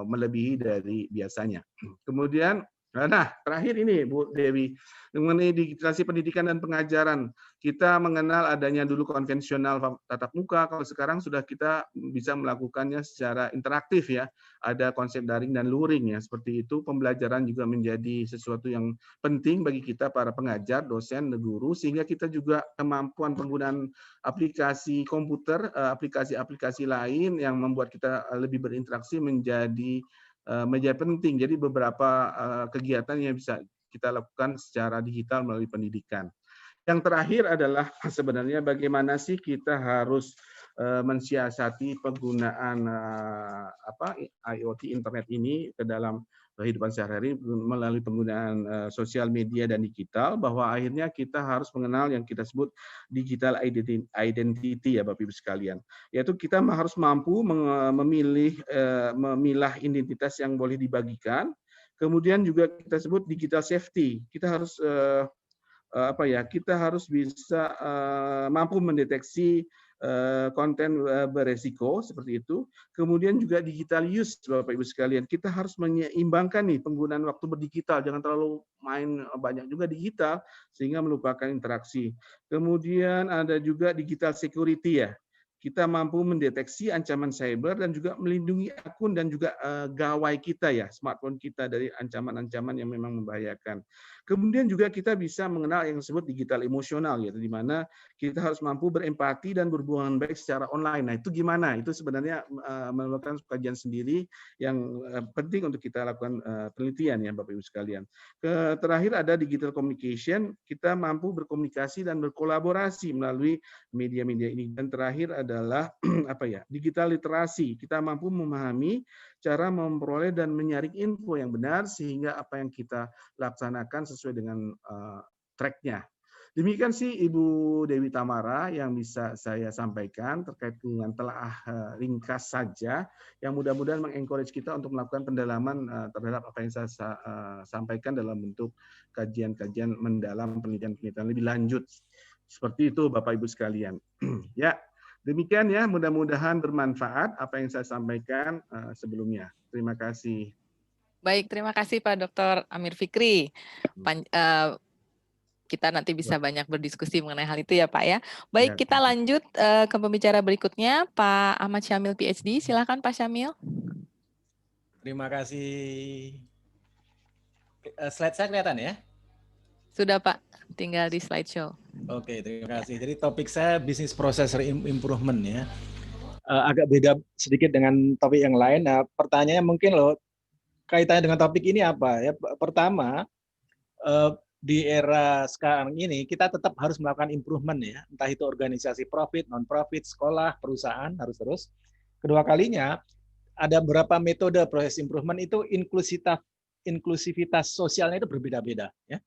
melebihi dari biasanya. Kemudian nah, terakhir ini Bu Dewi, mengenai digitalisasi pendidikan dan pengajaran. Kita mengenal adanya dulu konvensional tatap muka, kalau sekarang sudah kita bisa melakukannya secara interaktif ya. Ada konsep daring dan luring ya, seperti itu. Pembelajaran juga menjadi sesuatu yang penting bagi kita para pengajar, dosen, guru, sehingga kita juga kemampuan penggunaan aplikasi komputer, aplikasi-aplikasi lain yang membuat kita lebih berinteraksi menjadi penting. Jadi beberapa kegiatan yang bisa kita lakukan secara digital melalui pendidikan. Yang terakhir adalah sebenarnya bagaimana sih kita harus mensiasati penggunaan IoT internet ini ke dalam kehidupan sehari-hari melalui penggunaan sosial media dan digital, bahwa akhirnya kita harus mengenal yang kita sebut digital identity ya Bapak Ibu sekalian. Yaitu kita harus mampu memilah identitas yang boleh dibagikan. Kemudian juga kita sebut digital safety. Kita harus kita harus bisa mampu mendeteksi konten beresiko seperti itu. Kemudian juga digital use Bapak Ibu sekalian. Kita harus menyeimbangkan nih penggunaan waktu berdigital, jangan terlalu main banyak juga digital sehingga melupakan interaksi. Kemudian ada juga digital security ya. Kita mampu mendeteksi ancaman cyber dan juga melindungi akun dan juga gawai kita ya, smartphone kita dari ancaman-ancaman yang memang membahayakan. Kemudian juga kita bisa mengenal yang disebut digital emosional, yaitu di mana kita harus mampu berempati dan berhubungan baik secara online. Nah, itu gimana? Itu sebenarnya memerlukan kajian sendiri yang penting untuk kita lakukan penelitian ya, Bapak Ibu sekalian. Terakhir ada digital communication, kita mampu berkomunikasi dan berkolaborasi melalui media-media ini. Dan terakhir adalah digital literasi. Kita mampu memahami cara memperoleh dan menyaring info yang benar sehingga apa yang kita laksanakan sesuai dengan track-nya. Demikian sih Ibu Dewi Tamara yang bisa saya sampaikan terkait dengan telah ringkas saja yang mudah-mudahan mengencourage kita untuk melakukan pendalaman terhadap apa yang saya sampaikan dalam bentuk kajian-kajian mendalam penelitian-penelitian lebih lanjut. Seperti itu Bapak Ibu sekalian. Ya, demikian ya, mudah-mudahan bermanfaat apa yang saya sampaikan sebelumnya. Terima kasih. Baik, terima kasih Pak Dr. Amir Fikri. kita nanti bisa banyak berdiskusi mengenai hal itu ya Pak ya. Baik, Ya, kita lanjut ke pembicara berikutnya, Pak Ahmad Syamil PhD. Silakan Pak Syamil. Terima kasih. Slide saya kelihatan ya? Sudah Pak, tinggal di slideshow. Oke, terima kasih. Jadi topik saya business process improvement ya. Agak beda sedikit dengan topik yang lain. Nah, pertanyaannya mungkin loh, kaitannya dengan topik ini apa ya? Pertama, di era sekarang ini kita tetap harus melakukan improvement ya. Entah itu organisasi profit, non-profit, sekolah, perusahaan harus terus. Kedua kalinya, ada beberapa metode proses improvement itu inklusivitas sosialnya itu berbeda-beda ya.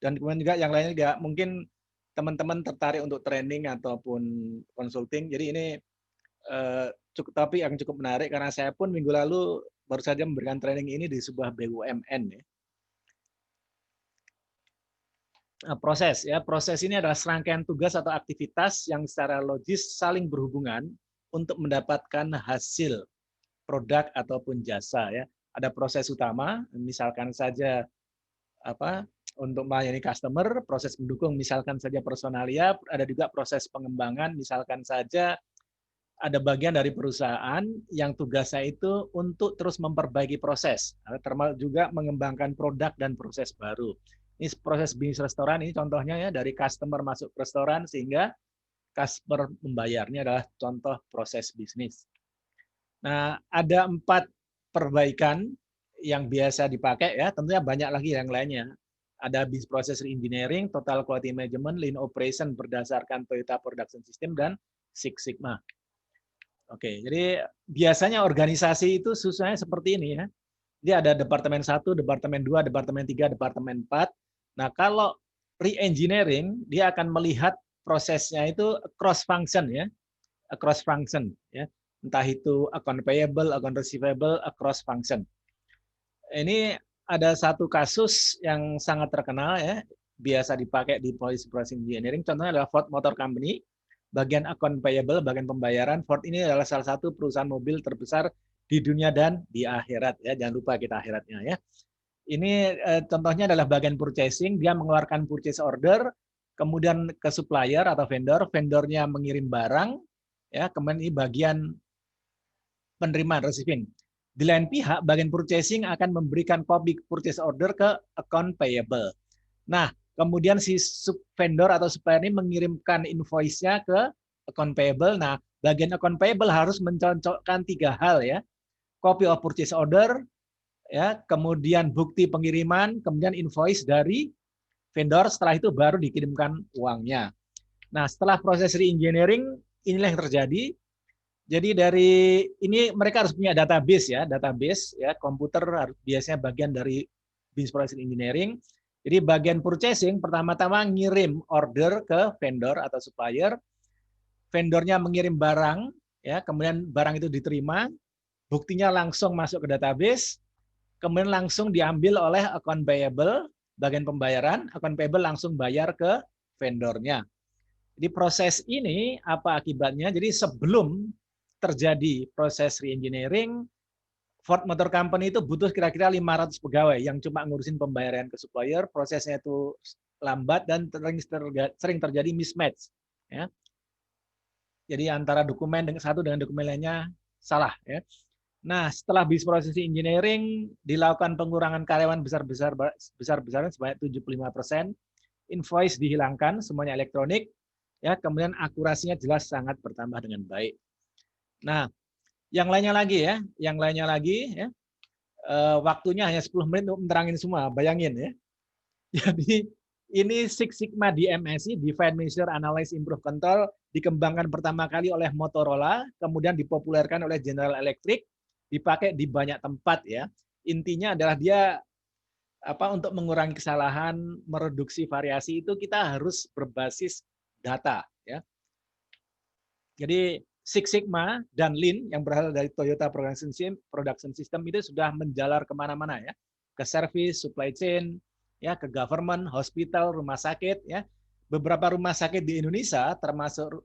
Dan kemudian juga yang lainnya juga mungkin teman-teman tertarik untuk training ataupun consulting. Jadi ini cukup topik yang cukup menarik karena saya pun minggu lalu baru saja memberikan training ini di sebuah BUMN ya. Proses ya, proses ini adalah serangkaian tugas atau aktivitas yang secara logis saling berhubungan untuk mendapatkan hasil produk ataupun jasa ya. Ada proses utama, misalkan saja untuk melayani customer, proses pendukung misalkan saja personalia, ada juga proses pengembangan, misalkan saja ada bagian dari perusahaan yang tugasnya itu untuk terus memperbaiki proses, termasuk juga mengembangkan produk dan proses baru. Ini proses bisnis restoran, ini contohnya ya, dari customer masuk ke restoran sehingga customer membayarnya adalah contoh proses bisnis. Nah, ada 4 perbaikan yang biasa dipakai ya, tentunya banyak lagi yang lainnya. Ada business process engineering, total quality management, lean operation berdasarkan Toyota Production System dan Six Sigma. Oke, jadi biasanya organisasi itu susahnya seperti ini ya. Dia ada departemen 1, departemen 2, departemen 3, departemen 4. Nah, kalau re-engineering dia akan melihat prosesnya itu cross function ya. Cross function ya. Entah itu account payable, account receivable, across function. Ini ada satu kasus yang sangat terkenal ya, biasa dipakai di policy process engineering. Contohnya adalah Ford Motor Company, bagian account payable, bagian pembayaran. Ford ini adalah salah satu perusahaan mobil terbesar di dunia dan di akhirat ya. Jangan lupa kita akhiratnya ya. Ini contohnya adalah bagian purchasing, dia mengeluarkan purchase order, kemudian ke supplier atau vendor, vendornya mengirim barang, ya, kemudian ini bagian penerimaan receiving. Di lain pihak, bagian purchasing akan memberikan copy purchase order ke account payable. Nah, kemudian si vendor atau supplier ini mengirimkan invoice-nya ke account payable. Nah, bagian account payable harus mencocokkan 3 hal ya. Copy of purchase order, ya, kemudian bukti pengiriman, kemudian invoice dari vendor, setelah itu baru dikirimkan uangnya. Nah, setelah proses re-engineering, inilah yang terjadi. Jadi dari ini mereka harus punya database ya, komputer harus biasanya bagian dari business process engineering. Jadi bagian purchasing pertama-tama ngirim order ke vendor atau supplier, vendornya mengirim barang, ya, kemudian barang itu diterima, buktinya langsung masuk ke database, kemudian langsung diambil oleh account payable, bagian pembayaran, account payable langsung bayar ke vendornya. Jadi proses ini apa akibatnya? Jadi sebelum terjadi proses re-engineering, Ford Motor Company itu butuh kira-kira 500 pegawai yang cuma ngurusin pembayaran ke supplier, prosesnya itu lambat dan sering terjadi mismatch. Ya. Jadi antara dokumen satu dengan dokumen lainnya salah. Ya. Nah, setelah business process engineering dilakukan pengurangan karyawan besar-besaran sebanyak 75%, invoice dihilangkan, semuanya elektronik, ya, kemudian akurasinya jelas sangat bertambah dengan baik. Nah, yang lainnya lagi ya, waktunya hanya 10 menit untuk menerangin semua, bayangin ya. Jadi ini Six Sigma di MSI, Define, Measure, Analyze, Improve, Control, dikembangkan pertama kali oleh Motorola, kemudian dipopulerkan oleh General Electric, dipakai di banyak tempat ya. Intinya adalah dia untuk mengurangi kesalahan, mereduksi variasi itu kita harus berbasis data ya. Jadi Six Sigma dan Lean yang berasal dari Toyota Production System itu sudah menjalar kemana-mana ya, ke service, supply chain, ya, ke government, hospital, rumah sakit, ya. Beberapa rumah sakit di Indonesia, termasuk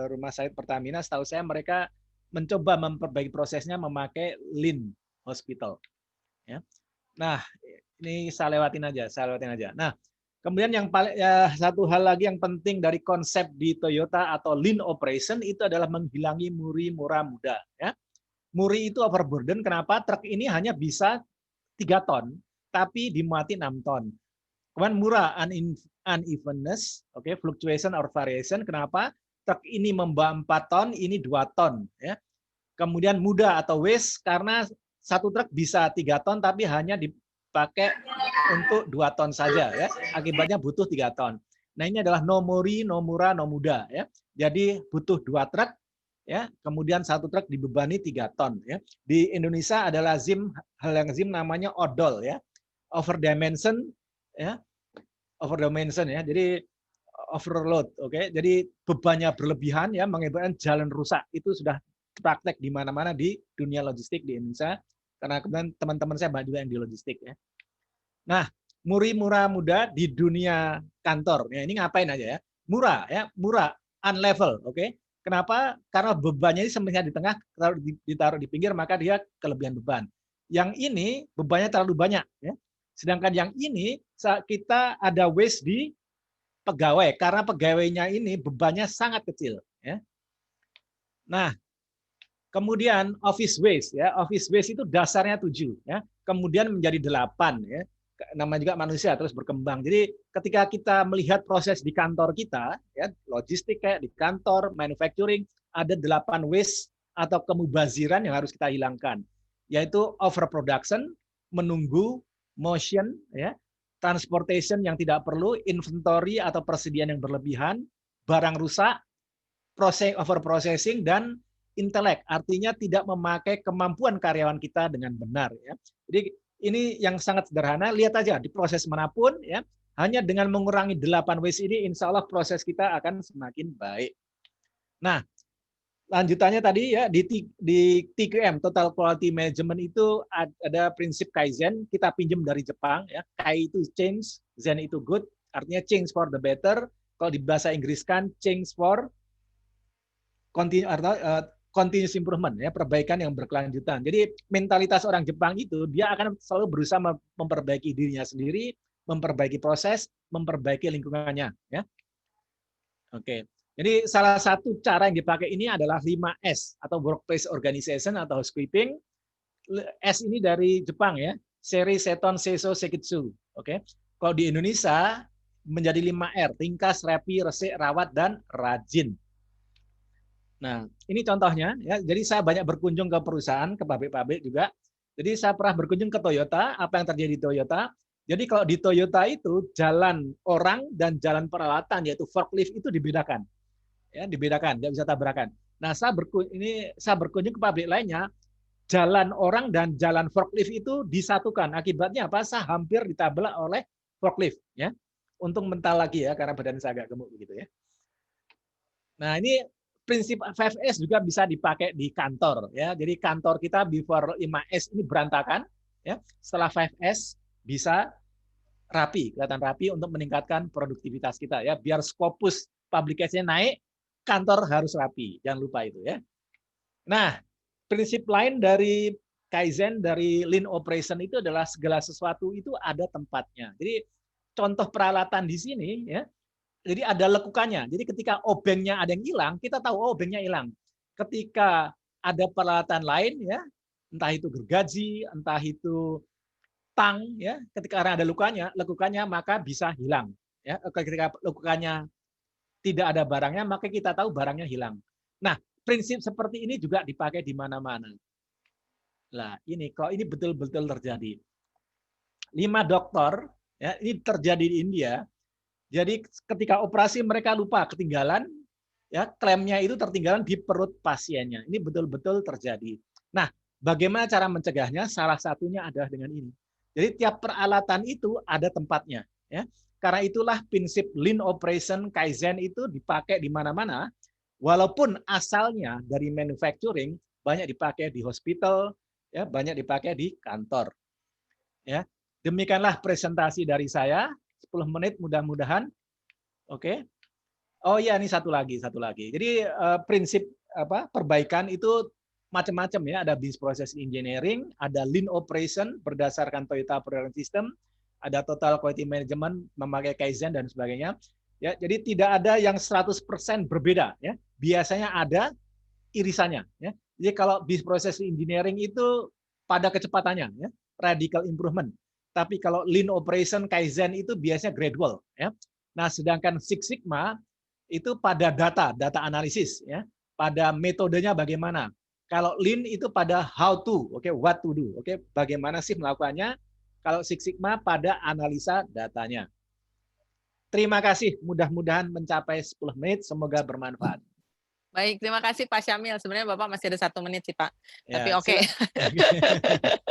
rumah sakit Pertamina, setahu saya mereka mencoba memperbaiki prosesnya memakai Lean Hospital. Ya. Nah, ini saya lewatin aja. Nah, Kemudian yang paling satu hal lagi yang penting dari konsep di Toyota atau lean operation itu adalah menghilangi muri, murah, muda. Ya. Muri itu overburden. Kenapa? Truk ini hanya bisa 3 ton, tapi dimuati 6 ton. Kemudian murah, unevenness, oke, fluctuation or variation. Kenapa? Truk ini membawa 4 ton, ini 2 ton. Ya. Kemudian muda atau waste, karena satu truk bisa 3 ton, tapi hanya dipakai untuk 2 ton saja. Ya. Akibatnya butuh 3 ton. Nah ini adalah no muri, no murah, no muda. Ya. Jadi butuh 2 truk, ya, kemudian satu truk dibebani 3 ton. Ya. Di Indonesia ada lazim, hal yang lazim namanya odol, ya, over dimension, ya, over dimension, ya, jadi overload, oke. Jadi bebannya berlebihan, ya, mengakibatkan jalan rusak. Itu sudah praktek di mana-mana di dunia logistik di Indonesia, karena kemudian teman-teman saya banyak juga yang di logistik, ya. Nah, muri, murah, muda di dunia kantor. Ya, ini ngapain aja, ya? Murah, ya, murah, unlevel, oke. Kenapa? Karena bebannya ini sebenarnya di tengah, ditaruh di pinggir, maka dia kelebihan beban. Yang ini bebannya terlalu banyak, ya. Sedangkan yang ini kita ada waste di pegawai, karena pegawainya ini bebannya sangat kecil. Ya. Nah, kemudian office waste, ya, office waste itu dasarnya 7, ya, kemudian menjadi 8, ya. Nama juga manusia terus berkembang. Jadi ketika kita melihat proses di kantor kita, ya, logistik kayak di kantor, manufacturing, ada 8 waste atau kemubaziran yang harus kita hilangkan, yaitu overproduction, menunggu, motion, ya, transportation yang tidak perlu, inventory atau persediaan yang berlebihan, barang rusak, overprocessing, dan intelek, artinya tidak memakai kemampuan karyawan kita dengan benar. Ya. Jadi ini yang sangat sederhana, lihat aja di proses manapun, ya, hanya dengan mengurangi 8 waste ini, insya Allah proses kita akan semakin baik. Nah, lanjutannya tadi, ya, di TQM, Total Quality Management, itu ada prinsip Kaizen, kita pinjam dari Jepang, ya. Kai itu change, Zen itu good, artinya change for the better. Kalau di bahasa Inggris kan change for continuous improvement, ya, perbaikan yang berkelanjutan. Jadi mentalitas orang Jepang itu dia akan selalu berusaha memperbaiki dirinya sendiri, memperbaiki proses, memperbaiki lingkungannya, ya. Oke. Jadi salah satu cara yang dipakai ini adalah 5S atau workplace organization atau housekeeping. S ini dari Jepang, ya. Seri, Seton, Seiso, Sekitsu. Oke. Kalau di Indonesia menjadi 5R, ringkas, rapi, resik, rawat, dan rajin. Nah, ini contohnya, ya. Jadi saya banyak berkunjung ke perusahaan, ke pabrik-pabrik juga. Jadi saya pernah berkunjung ke Toyota, apa yang terjadi di Toyota. Jadi kalau di Toyota itu jalan orang dan jalan peralatan, yaitu forklift, itu dibedakan. Ya, dibedakan, nggak bisa tabrakan. Nah, saya berkunjung ke pabrik lainnya, jalan orang dan jalan forklift itu disatukan. Akibatnya apa? Saya hampir ditabrak oleh forklift, ya. Untung mental lagi, ya, karena badan saya agak gemuk begitu, ya. Nah, ini prinsip 5S juga bisa dipakai di kantor, ya. Jadi kantor kita before 5S ini berantakan, ya. Setelah 5S bisa rapi, kelihatan rapi untuk meningkatkan produktivitas kita, ya. Biar Scopus publikasinya naik, kantor harus rapi, jangan lupa itu, ya. Nah, prinsip lain dari Kaizen, dari Lean Operation itu adalah segala sesuatu itu ada tempatnya. Jadi contoh peralatan di sini, ya. Jadi ada lekukannya. Jadi ketika obengnya ada yang hilang, kita tahu oh, obengnya hilang. Ketika ada peralatan lain, ya, entah itu gergaji, entah itu tang, ya, ketika ada lekukannya maka bisa hilang. Ya, ketika lekukannya tidak ada barangnya, maka kita tahu barangnya hilang. Nah, prinsip seperti ini juga dipakai di mana-mana. Nah, ini kalau ini betul-betul terjadi. 5 dokter, ya, ini terjadi di India. Jadi ketika operasi mereka lupa ketinggalan, ya, klemnya itu tertinggalan di perut pasiennya. Ini betul-betul terjadi. Nah, bagaimana cara mencegahnya? Salah satunya adalah dengan ini. Jadi tiap peralatan itu ada tempatnya, ya. Karena itulah prinsip Lean Operation Kaizen itu dipakai di mana-mana, walaupun asalnya dari manufacturing banyak dipakai di hospital, ya, banyak dipakai di kantor. Ya, demikianlah presentasi dari saya, 10 menit mudah-mudahan. Oke. Oh ya, ini satu lagi. Jadi prinsip perbaikan itu macam-macam, ya. Ada business process engineering, ada Lean Operation berdasarkan Toyota Operating System, ada total quality management, memakai Kaizen dan sebagainya. Ya, jadi tidak ada yang 100% berbeda. Ya, biasanya ada irisannya. Ya, jadi kalau business process engineering itu pada kecepatannya, ya, radical improvement. Tapi kalau lean operation Kaizen itu biasanya gradual. Ya. Nah, sedangkan Six Sigma itu pada data analisis, ya, pada metodenya bagaimana. Kalau lean itu pada how to, oke, what to do, oke, bagaimana sih melakukannya. Kalau Six Sigma pada analisa datanya. Terima kasih, mudah-mudahan mencapai 10 menit, semoga bermanfaat. Baik, terima kasih Pak Syamil. Sebenarnya Bapak masih ada 1 menit sih Pak. Ya, Tapi oke.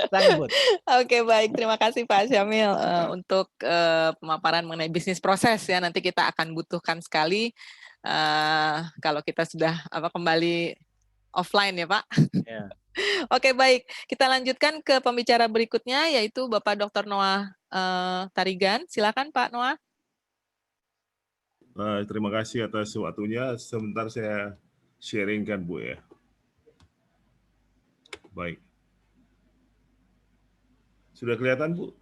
Saya ngebut. Oke, baik. Terima kasih Pak Syamil untuk pemaparan mengenai bisnis proses ya. Nanti kita akan butuhkan sekali kalau kita sudah kembali offline ya Pak. Ya. Oke, baik. Kita lanjutkan ke pembicara berikutnya yaitu Bapak Dr. Noah Tarigan. Silakan Pak Noah. Terima kasih atas waktunya. Sebentar saya sharingkan Bu ya. Baik. Sudah kelihatan Bu?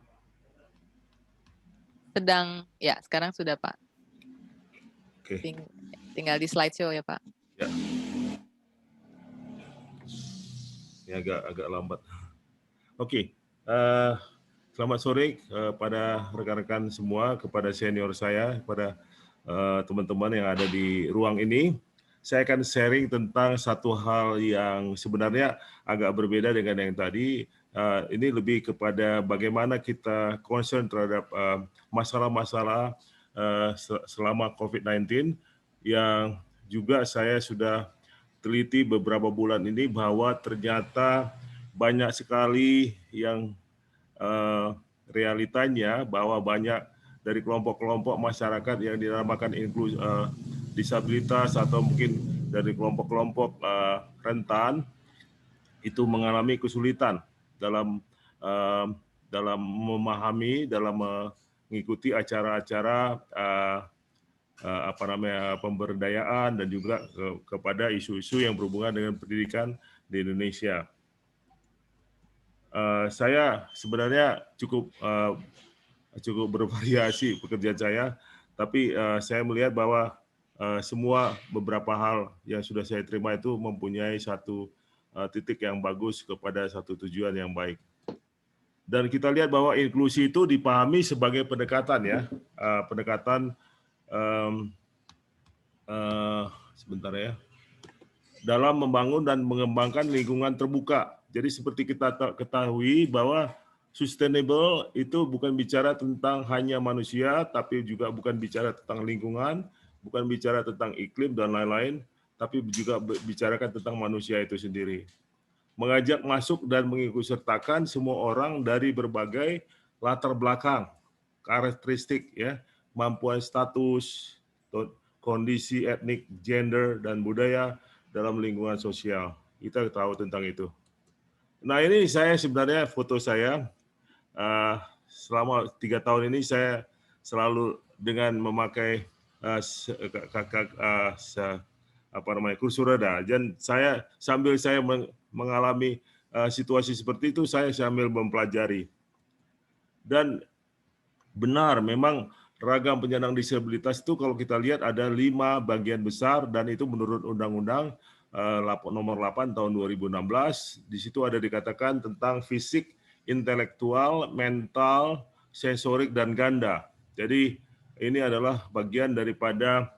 Sekarang sudah Pak. Oke. Tinggal di slideshow ya Pak. Ya. Ini agak lambat. Oke. Selamat sore pada rekan-rekan semua, kepada senior saya, kepada teman-teman yang ada di ruang ini. Saya akan sharing tentang satu hal yang sebenarnya agak berbeda dengan yang tadi. Ini lebih kepada bagaimana kita concern terhadap masalah-masalah selama COVID-19 yang juga saya sudah teliti beberapa bulan ini bahwa ternyata banyak sekali yang realitanya bahwa banyak dari kelompok-kelompok masyarakat yang dinamakan disabilitas atau mungkin dari kelompok-kelompok rentan itu mengalami kesulitan dalam memahami, dalam mengikuti acara-acara pemberdayaan dan juga kepada isu-isu yang berhubungan dengan pendidikan di Indonesia. Saya sebenarnya cukup bervariasi pekerjaan saya, tapi saya melihat bahwa semua beberapa hal yang sudah saya terima itu mempunyai satu titik yang bagus kepada satu tujuan yang baik. Dan kita lihat bahwa inklusi itu dipahami sebagai pendekatan ya, pendekatan sebentar ya, dalam membangun dan mengembangkan lingkungan terbuka. Jadi seperti kita ketahui bahwa sustainable itu bukan bicara tentang hanya manusia, tapi juga bukan bicara tentang lingkungan, bukan bicara tentang iklim dan lain-lain, tapi juga bicarakan tentang manusia itu sendiri. Mengajak masuk dan mengikutsertakan semua orang dari berbagai latar belakang, karakteristik, ya, kemampuan status, kondisi etnik, gender, dan budaya dalam lingkungan sosial. Kita tahu tentang itu. Nah ini saya sebenarnya foto saya. Selama 3 tahun ini saya selalu dengan memakai kursi roda, dan saya sambil saya mengalami situasi seperti itu, saya sambil mempelajari. Dan benar, memang ragam penyandang disabilitas itu kalau kita lihat ada 5 bagian besar, dan itu menurut Undang-Undang nomor 8 tahun 2016. Di situ ada dikatakan tentang fisik, intelektual, mental, sensorik, dan ganda. Jadi ini adalah bagian daripada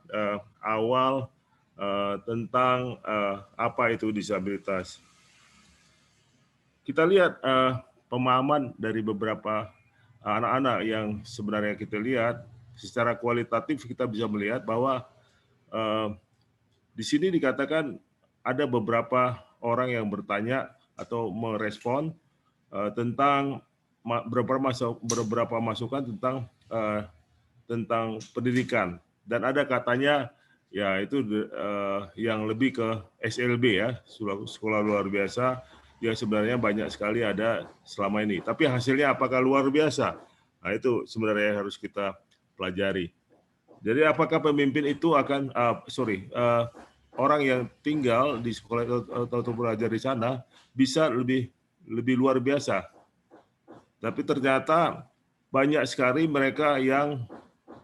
awal tentang apa itu disabilitas. Kita lihat pemahaman dari beberapa anak-anak yang sebenarnya kita lihat secara kualitatif, kita bisa melihat bahwa di sini dikatakan ada beberapa orang yang bertanya atau merespon tentang beberapa masukan tentang pendidikan, dan ada katanya ya itu yang lebih ke SLB ya, sekolah luar biasa, yang sebenarnya banyak sekali ada selama ini. Tapi hasilnya apakah luar biasa? Nah itu sebenarnya harus kita pelajari. Jadi apakah pemimpin itu akan orang yang tinggal di sekolah atau belajar di sana bisa lebih luar biasa? Tapi ternyata banyak sekali mereka yang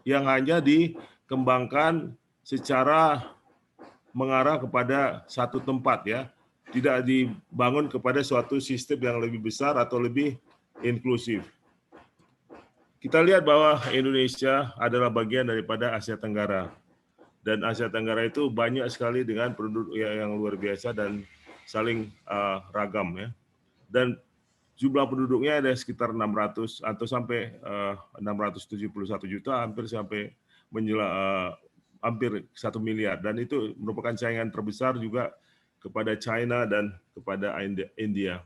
hanya dikembangkan secara mengarah kepada satu tempat ya, tidak dibangun kepada suatu sistem yang lebih besar atau lebih inklusif. Kita lihat bahwa Indonesia adalah bagian daripada Asia Tenggara, dan Asia Tenggara itu banyak sekali dengan penduduk yang luar biasa dan saling ragam ya, dan jumlah penduduknya ada sekitar 600 atau sampai 671 juta, hampir sampai hampir 1 miliar, dan itu merupakan saingan terbesar juga kepada China dan kepada India.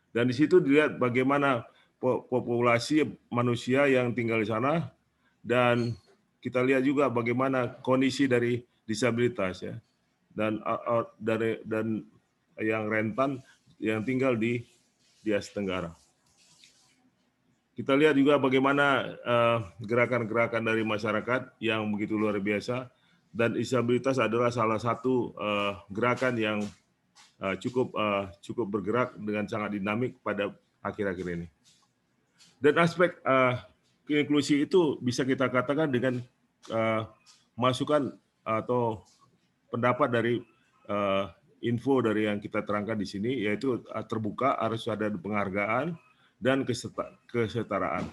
Dan di situ dilihat bagaimana populasi manusia yang tinggal di sana, dan kita lihat juga bagaimana kondisi dari disabilitas ya, dan yang rentan yang tinggal di Asia Tenggara. Kita lihat juga bagaimana gerakan-gerakan dari masyarakat yang begitu luar biasa, dan disabilitas adalah salah satu gerakan yang cukup bergerak dengan sangat dinamik pada akhir-akhir ini. Dan aspek inklusi itu bisa kita katakan dengan masukan atau pendapat dari info dari yang kita terangkan di sini, yaitu terbuka, harus ada penghargaan dan kesetaraan.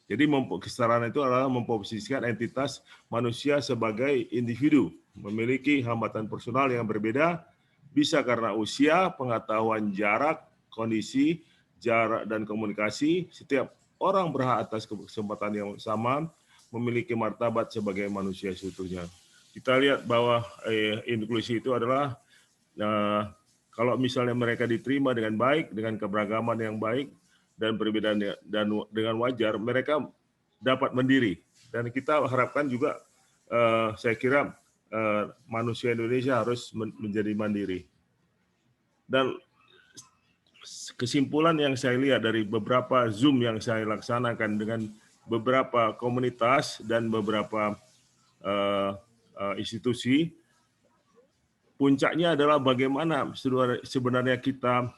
Jadi kesetaraan itu adalah memposisikan entitas manusia sebagai individu, memiliki hambatan personal yang berbeda, bisa karena usia, pengetahuan jarak, kondisi, jarak, dan komunikasi. Setiap orang berhak atas kesempatan yang sama, memiliki martabat sebagai manusia seutuhnya. Kita lihat bahwa inklusi itu adalah kalau misalnya mereka diterima dengan baik, dengan keberagaman yang baik, dan perbedaan dan dengan wajar, mereka dapat mandiri. Dan kita harapkan juga, saya kira manusia Indonesia harus menjadi mandiri. Dan kesimpulan yang saya lihat dari beberapa Zoom yang saya laksanakan dengan beberapa komunitas dan beberapa institusi, puncaknya adalah bagaimana sebenarnya kita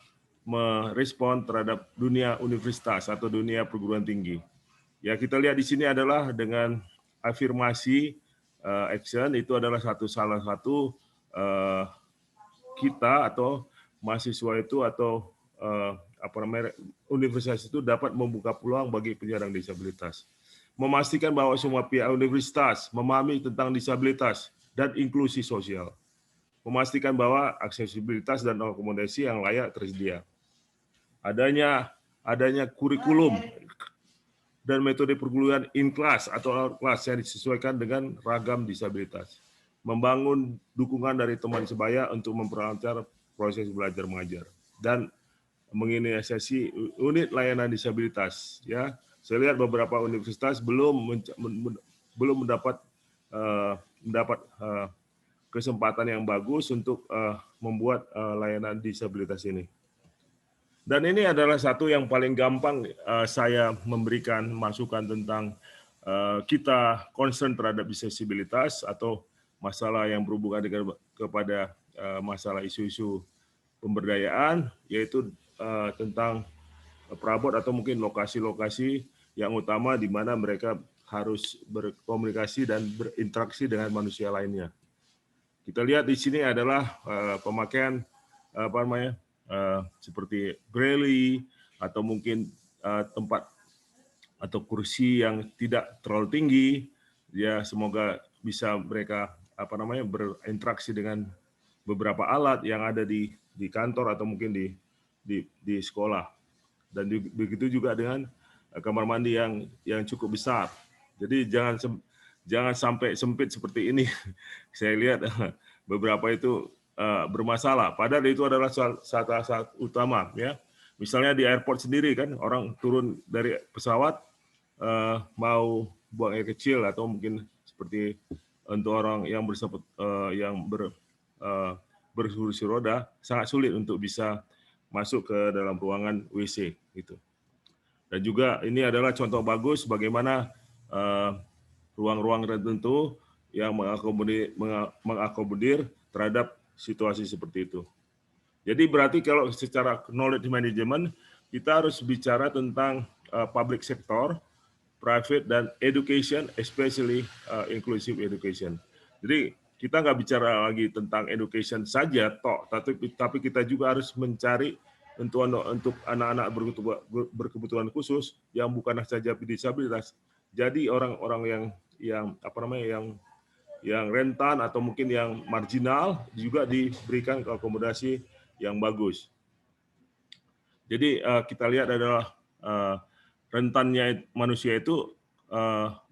merespon terhadap dunia universitas atau dunia perguruan tinggi. Ya, kita lihat di sini adalah dengan afirmasi action, itu adalah salah satu kita atau mahasiswa itu atau universitas itu dapat membuka peluang bagi penyandang disabilitas. Memastikan bahwa semua pihak universitas memahami tentang disabilitas dan inklusi sosial. Memastikan bahwa aksesibilitas dan akomodasi yang layak tersedia. Adanya kurikulum dan metode perguruan in-class atau out-class yang disesuaikan dengan ragam disabilitas. Membangun dukungan dari teman sebaya untuk memperlancar proses belajar mengajar, dan menginisiasi unit layanan disabilitas. Ya, saya lihat beberapa universitas belum mendapat kesempatan yang bagus untuk membuat layanan disabilitas ini. Dan ini adalah satu yang paling gampang saya memberikan masukan tentang kita concern terhadap disabilitas atau masalah yang berhubungan dengan kepada masalah isu-isu pemberdayaan, yaitu tentang perabot atau mungkin lokasi-lokasi yang utama di mana mereka harus berkomunikasi dan berinteraksi dengan manusia lainnya. Kita lihat di sini adalah pemakaian seperti braille atau mungkin tempat atau kursi yang tidak terlalu tinggi. Ya, semoga bisa mereka berinteraksi dengan beberapa alat yang ada di kantor atau mungkin di sekolah. Dan begitu juga dengan kamar mandi yang cukup besar. Jadi jangan sampai sempit seperti ini. Saya lihat beberapa itu bermasalah. Padahal itu adalah saat utama, ya. Misalnya di airport sendiri kan, orang turun dari pesawat mau buang air kecil atau mungkin seperti untuk orang yang berkursi roda, sangat sulit untuk bisa masuk ke dalam ruangan WC gitu. Dan juga ini adalah contoh bagus bagaimana ruang-ruang tertentu yang mengakomodir terhadap situasi seperti itu. Jadi berarti kalau secara knowledge management kita harus bicara tentang public sector private, dan education, especially inclusive education. Jadi kita nggak bicara lagi tentang education saja, tapi kita juga harus mencari untuk anak-anak berkebutuhan khusus yang bukan saja disabilitas. Jadi orang-orang yang rentan atau mungkin yang marginal juga diberikan akomodasi yang bagus. Jadi kita lihat adalah rentannya manusia itu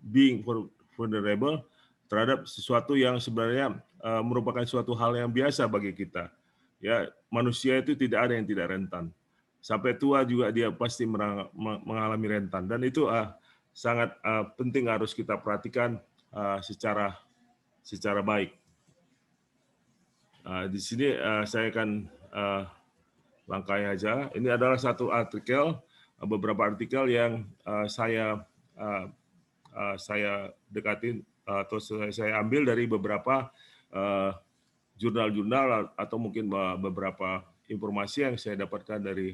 being vulnerable terhadap sesuatu yang sebenarnya merupakan suatu hal yang biasa bagi kita. Ya, manusia itu tidak ada yang tidak rentan. Sampai tua juga dia pasti mengalami rentan, dan itu sangat penting harus kita perhatikan secara baik. Di sini saya akan langkai aja. Ini adalah satu artikel, beberapa artikel yang saya dekatin atau saya ambil dari beberapa jurnal-jurnal atau mungkin beberapa informasi yang saya dapatkan dari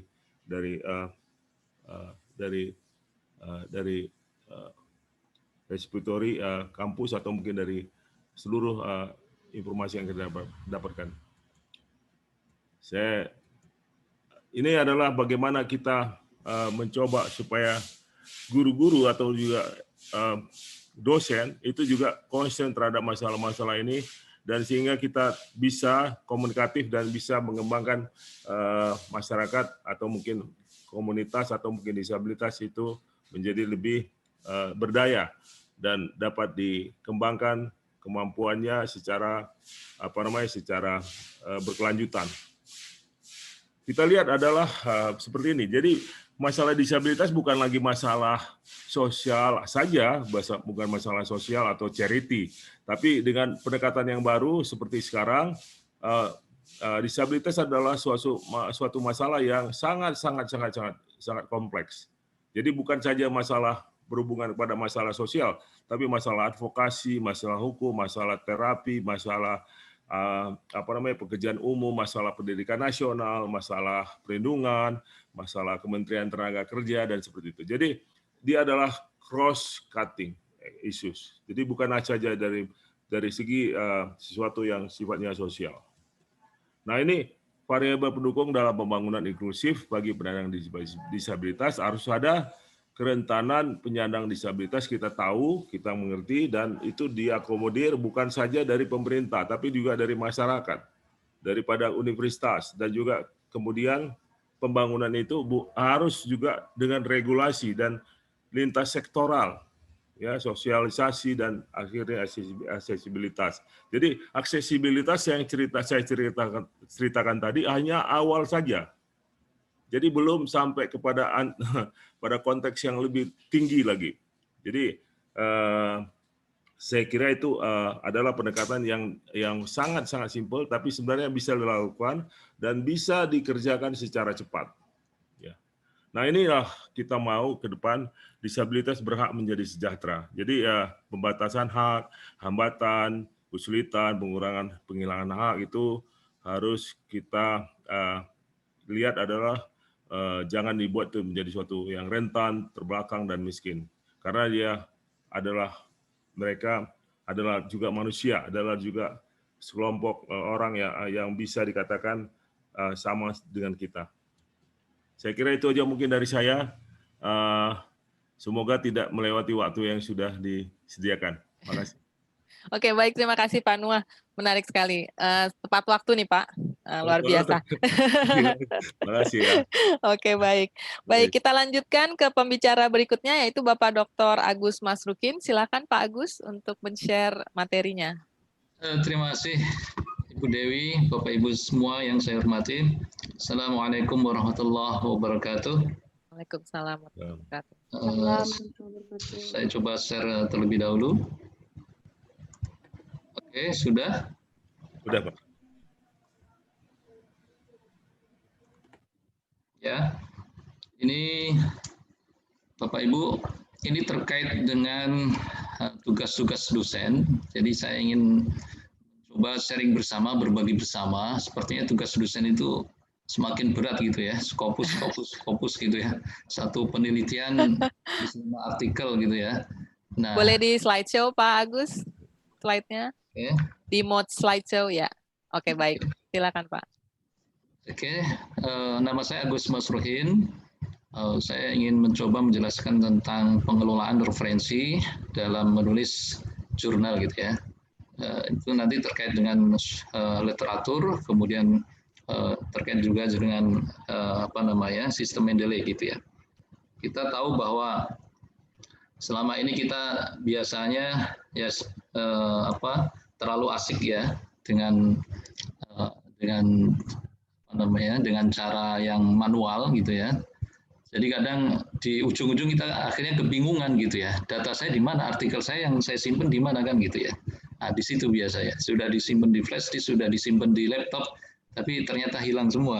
repository kampus atau mungkin dari seluruh informasi yang kita dapatkan. Ini adalah bagaimana kita mencoba supaya guru-guru atau juga dosen itu juga concern terhadap masalah-masalah ini, dan sehingga kita bisa komunikatif dan bisa mengembangkan masyarakat atau mungkin komunitas atau mungkin disabilitas itu menjadi lebih berdaya dan dapat dikembangkan kemampuannya secara berkelanjutan. Kita lihat adalah seperti ini. Jadi masalah disabilitas bukan lagi masalah sosial saja, bukan masalah sosial atau charity, tapi dengan pendekatan yang baru seperti sekarang, disabilitas adalah suatu masalah yang sangat kompleks. Jadi bukan saja masalah berhubungan pada masalah sosial, tapi masalah advokasi, masalah hukum, masalah terapi, masalah pekerjaan umum, masalah pendidikan nasional, masalah perlindungan, masalah Kementerian Tenaga Kerja, dan seperti itu. Jadi dia adalah cross-cutting issues. Jadi bukan saja dari segi sesuatu yang sifatnya sosial. Nah, ini variabel pendukung dalam pembangunan inklusif bagi penyandang disabilitas. Harus ada kerentanan penyandang disabilitas, kita tahu, kita mengerti, dan itu diakomodir bukan saja dari pemerintah, tapi juga dari masyarakat, daripada universitas, dan juga kemudian pembangunan itu harus juga dengan regulasi dan lintas sektoral, ya, sosialisasi dan akhirnya aksesibilitas. Jadi aksesibilitas yang saya ceritakan tadi hanya awal saja. Jadi belum sampai pada konteks yang lebih tinggi lagi. Jadi saya kira itu adalah pendekatan yang sangat simpel, tapi sebenarnya bisa dilakukan dan bisa dikerjakan secara cepat. Ya. Nah, inilah kita mau ke depan disabilitas berhak menjadi sejahtera. Jadi pembatasan hak, hambatan, kesulitan, penghilangan hak itu harus kita lihat adalah jangan dibuat itu menjadi suatu yang rentan, terbelakang, dan miskin. Karena mereka adalah juga manusia, adalah juga sekelompok orang yang bisa dikatakan sama dengan kita. Saya kira itu aja mungkin dari saya. Semoga tidak melewati waktu yang sudah disediakan. Terima kasih. Oke, baik. Terima kasih Pak Nuah. Menarik sekali. Tepat waktu nih Pak. Luar biasa. Terima kasih ya. Oke, baik. Baik, kita lanjutkan ke pembicara berikutnya, yaitu Bapak Dr. Agus Masrukin. Silakan Pak Agus untuk men-share materinya. Terima kasih Ibu Dewi, Bapak Ibu semua yang saya hormati. Assalamualaikum warahmatullahi wabarakatuh. Waalaikumsalam warahmatullahi wabarakatuh. Saya coba share terlebih dahulu. Oke, sudah? Sudah, Pak. Ya, ini Bapak Ibu, ini terkait dengan tugas-tugas dosen. Jadi saya ingin coba sharing bersama, berbagi bersama. Sepertinya tugas dosen itu semakin berat gitu ya, Scopus gitu ya. Satu penelitian 5 artikel gitu ya. Nah, Boleh di slideshow Pak Agus, slide-nya oke. di mode slideshow ya. Oke, baik, silakan Pak. Oke, nama saya Agus Masruhin. Saya ingin mencoba menjelaskan tentang pengelolaan referensi dalam menulis jurnal gitu ya. Itu nanti terkait dengan literatur, kemudian terkait juga dengan sistem Mendeley gitu ya. Kita tahu bahwa selama ini kita biasanya ya terlalu asik ya dengan cara yang manual gitu ya. Jadi kadang di ujung-ujung kita akhirnya kebingungan gitu ya. Data saya di mana, artikel saya yang saya simpen di mana kan gitu ya. Nah, di situ biasa ya. Sudah disimpan di flash disk, sudah disimpan di laptop, tapi ternyata hilang semua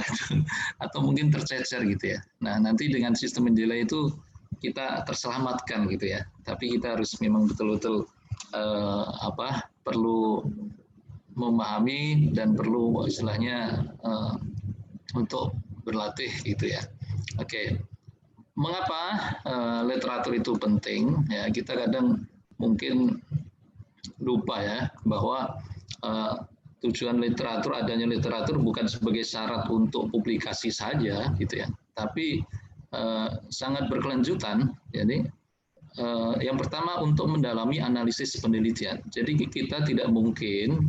atau mungkin tercecer gitu ya. Nah, nanti dengan sistem Mendeley itu kita terselamatkan gitu ya. Tapi kita harus memang betul-betul perlu memahami dan perlu istilahnya untuk berlatih gitu ya. Oke. Mengapa literatur itu penting? Ya, kita kadang mungkin lupa ya bahwa tujuan adanya literatur bukan sebagai syarat untuk publikasi saja gitu ya, tapi sangat berkelanjutan. Jadi yang pertama untuk mendalami analisis penelitian. Jadi kita tidak mungkin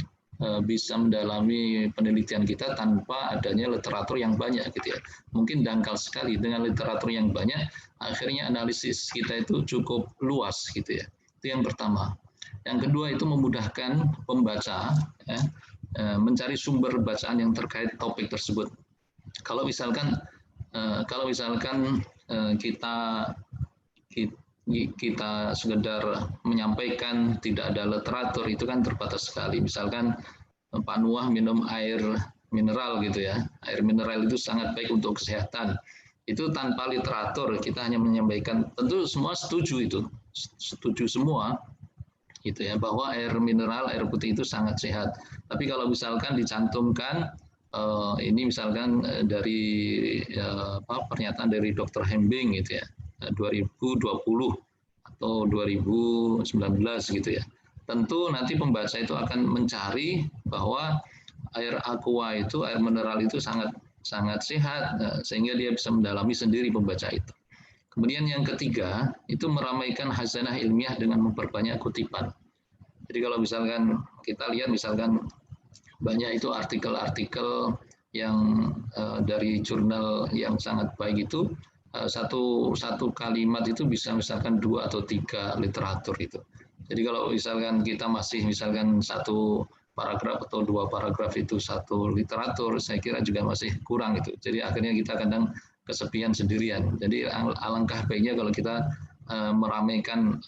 bisa mendalami penelitian kita tanpa adanya literatur yang banyak gitu ya. Mungkin dangkal sekali dengan literatur yang banyak, akhirnya analisis kita itu cukup luas gitu ya. Itu yang pertama. Yang kedua itu memudahkan pembaca ya, mencari sumber bacaan yang terkait topik tersebut. Kalau misalkan kita sekedar menyampaikan tidak ada literatur, itu kan terbatas sekali. Misalkan Pak Nuah minum air mineral gitu ya. Air mineral itu sangat baik untuk kesehatan. Itu tanpa literatur, kita hanya menyampaikan, tentu semua setuju itu. Setuju semua gitu ya, bahwa air mineral, air putih itu sangat sehat. Tapi kalau misalkan dicantumkan ini misalkan dari pernyataan dari Dr. Hembing gitu ya, 2020 atau 2019 gitu ya. Tentu nanti pembaca itu akan mencari bahwa air aqua itu, air mineral itu sangat sehat, sehingga dia bisa mendalami sendiri pembaca itu. Kemudian yang ketiga, itu meramaikan khazanah ilmiah dengan memperbanyak kutipan. Jadi kalau misalkan kita lihat misalkan banyak itu artikel-artikel yang dari jurnal yang sangat baik itu, satu kalimat itu bisa misalkan 2 atau 3 literatur itu. Jadi kalau misalkan kita masih misalkan 1 paragraf atau 2 paragraf itu 1 literatur, saya kira juga masih kurang itu. Jadi akhirnya kita kadang kesepian sendirian. Jadi alangkah baiknya kalau kita meramaikan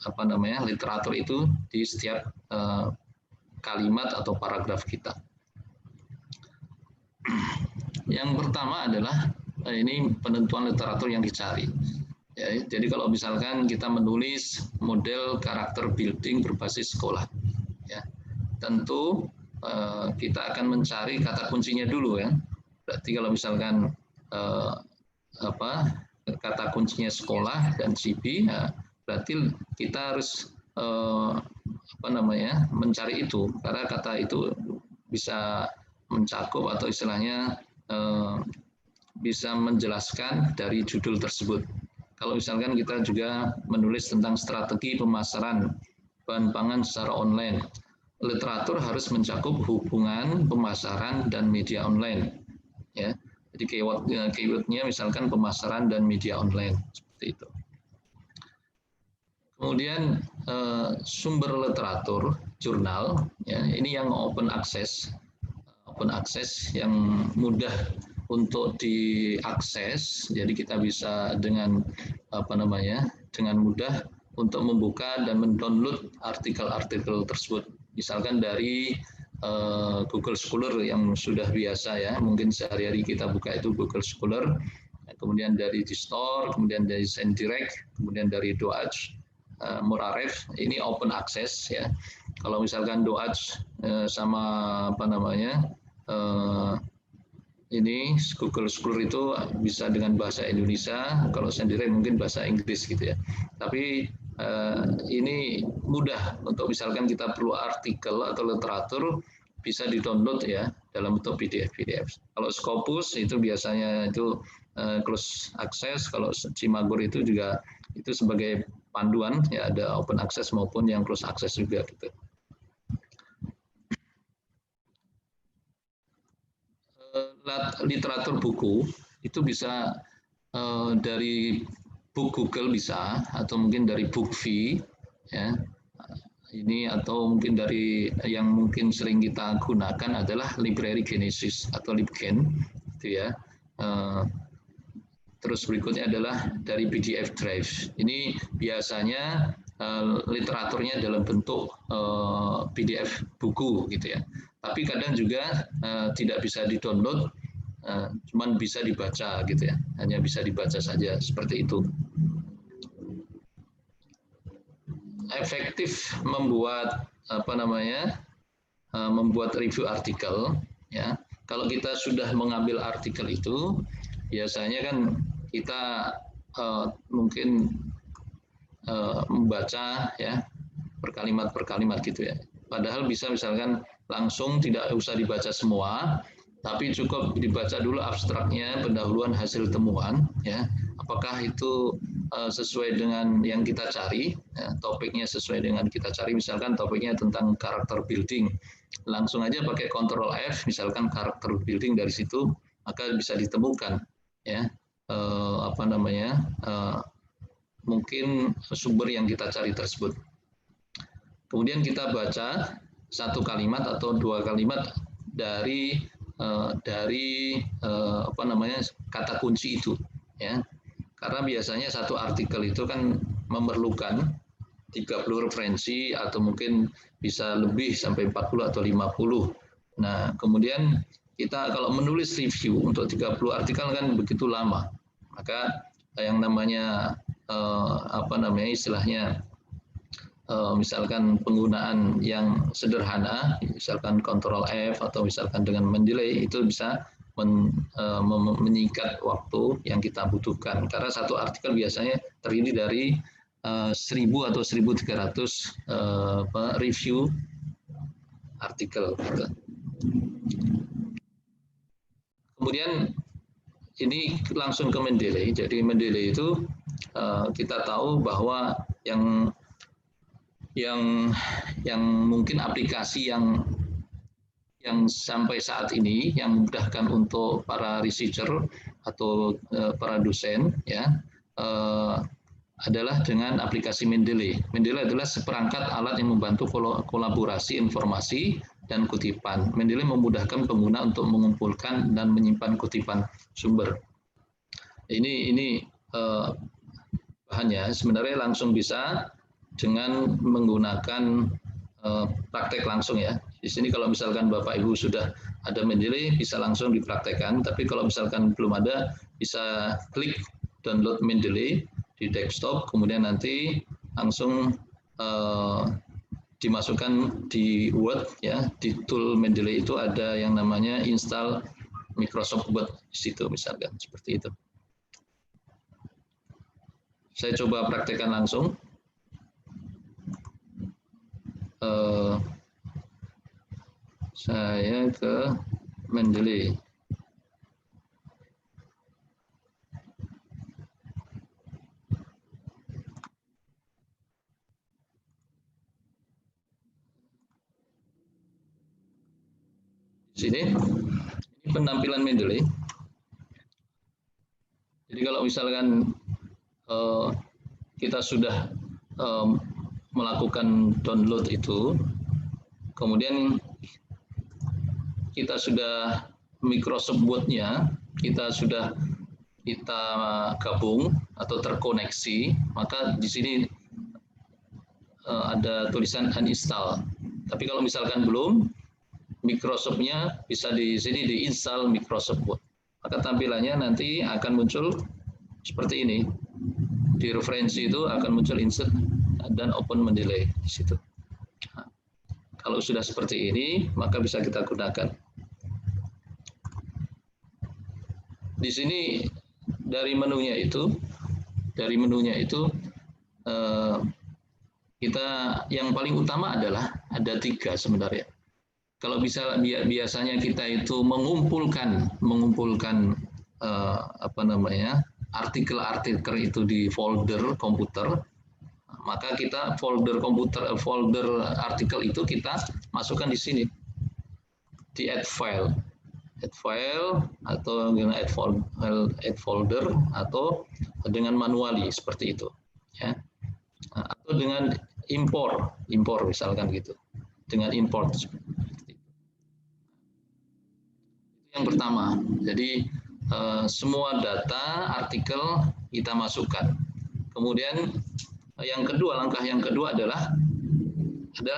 literatur itu di setiap kalimat atau paragraf kita. Yang pertama adalah ini penentuan literatur yang dicari. Ya, jadi kalau misalkan kita menulis model karakter building berbasis sekolah, ya, tentu kita akan mencari kata kuncinya dulu ya. Berarti kalau misalkan kata kuncinya sekolah dan CB, ya, berarti kita harus mencari itu, karena kata itu bisa mencakup atau istilahnya bisa menjelaskan dari judul tersebut. Kalau misalkan kita juga menulis tentang strategi pemasaran bahan pangan secara online, literatur harus mencakup hubungan pemasaran dan media online. Ya, jadi keyword-nya misalkan pemasaran dan media online seperti itu. Kemudian sumber literatur jurnal, ya, ini yang open access yang mudah untuk diakses. Jadi kita bisa dengan mudah untuk membuka dan mendownload artikel-artikel tersebut. Misalkan dari Google Scholar yang sudah biasa ya, mungkin sehari-hari kita buka itu Google Scholar, kemudian dari Distore, kemudian dari SendDirect, kemudian dari Doage, Muraref, ini open access ya. Kalau misalkan Doage sama ini Google Scholar itu bisa dengan bahasa Indonesia, kalau sendiri mungkin bahasa Inggris gitu ya. Tapi ini mudah untuk misalkan kita perlu artikel atau literatur bisa di-download ya dalam bentuk PDF. Kalau Scopus itu biasanya itu close access, kalau Cimagor itu juga itu sebagai panduan ya, ada open access maupun yang close access juga gitu. Literatur buku itu bisa dari book Google bisa, atau mungkin dari Bookvi ya. Ini atau mungkin dari yang mungkin sering kita gunakan adalah Library Genesis atau LibGen gitu ya. Terus berikutnya adalah dari PDF Drive. Ini biasanya literaturnya dalam bentuk PDF buku gitu ya. Tapi kadang juga tidak bisa di-download, cuman bisa dibaca gitu ya. Hanya bisa dibaca saja seperti itu. Efektif membuat membuat review artikel ya. Kalau kita sudah mengambil artikel itu, biasanya kan kita mungkin membaca ya per kalimat gitu ya. Padahal bisa misalkan langsung tidak usah dibaca semua, tapi cukup dibaca dulu abstraknya, pendahuluan hasil temuan ya. Apakah itu sesuai dengan yang kita cari, ya, topiknya sesuai dengan kita cari, misalkan topiknya tentang karakter building, langsung aja pakai Ctrl F, misalkan karakter building dari situ, maka bisa ditemukan ya mungkin sumber yang kita cari tersebut. Kemudian kita baca satu kalimat atau dua kalimat dari kata kunci itu ya. Karena biasanya satu artikel itu kan memerlukan 30 referensi atau mungkin bisa lebih sampai 40 atau 50. Nah, kemudian kita kalau menulis review untuk 30 artikel kan begitu lama. Maka yang namanya istilahnya misalkan penggunaan yang sederhana, misalkan Ctrl F atau misalkan dengan mendelay, itu bisa menyingkat waktu yang kita butuhkan. Karena satu artikel biasanya terdiri dari 1.000 atau 1.300 review artikel. Kemudian ini langsung ke Mendeley. Jadi Mendeley itu kita tahu bahwa yang mungkin aplikasi yang sampai saat ini yang memudahkan untuk para researcher atau para dosen ya adalah dengan aplikasi Mendeley. Mendeley adalah seperangkat alat yang membantu kolaborasi informasi dan kutipan. Mendeley memudahkan pengguna untuk mengumpulkan dan menyimpan kutipan sumber. Ini bahannya sebenarnya langsung bisa dengan menggunakan praktek langsung ya. Di sini kalau misalkan Bapak Ibu sudah ada Mendeley bisa langsung dipraktekkan, tapi kalau misalkan belum ada bisa klik download Mendeley di desktop, kemudian nanti langsung dimasukkan di Word ya, di tool Mendeley itu ada yang namanya install Microsoft Word di situ misalkan seperti itu. Saya coba praktekkan langsung. Saya ke Mendeley. Di sini, ini penampilan Mendeley. Jadi kalau misalkan kita sudah melakukan download itu, kemudian kita sudah Microsoft Word-nya, kita gabung atau terkoneksi, maka di sini ada tulisan uninstall. Tapi kalau misalkan belum, Microsoft-nya bisa di sini diinstal Microsoft Word. Maka tampilannya nanti akan muncul seperti ini. Di referensi itu akan muncul insert dan open Mendeley di situ. Nah, kalau sudah seperti ini, maka bisa kita gunakan. di sini dari menunya itu kita yang paling utama adalah ada 3 sebenarnya. Kalau biasanya kita itu mengumpulkan artikel-artikel itu di folder komputer, maka kita folder artikel itu kita masukkan di sini di add file atau dengan add folder atau dengan manually seperti itu, ya. Atau dengan impor misalkan gitu, dengan import. Yang pertama, jadi semua data artikel kita masukkan. Kemudian langkah yang kedua adalah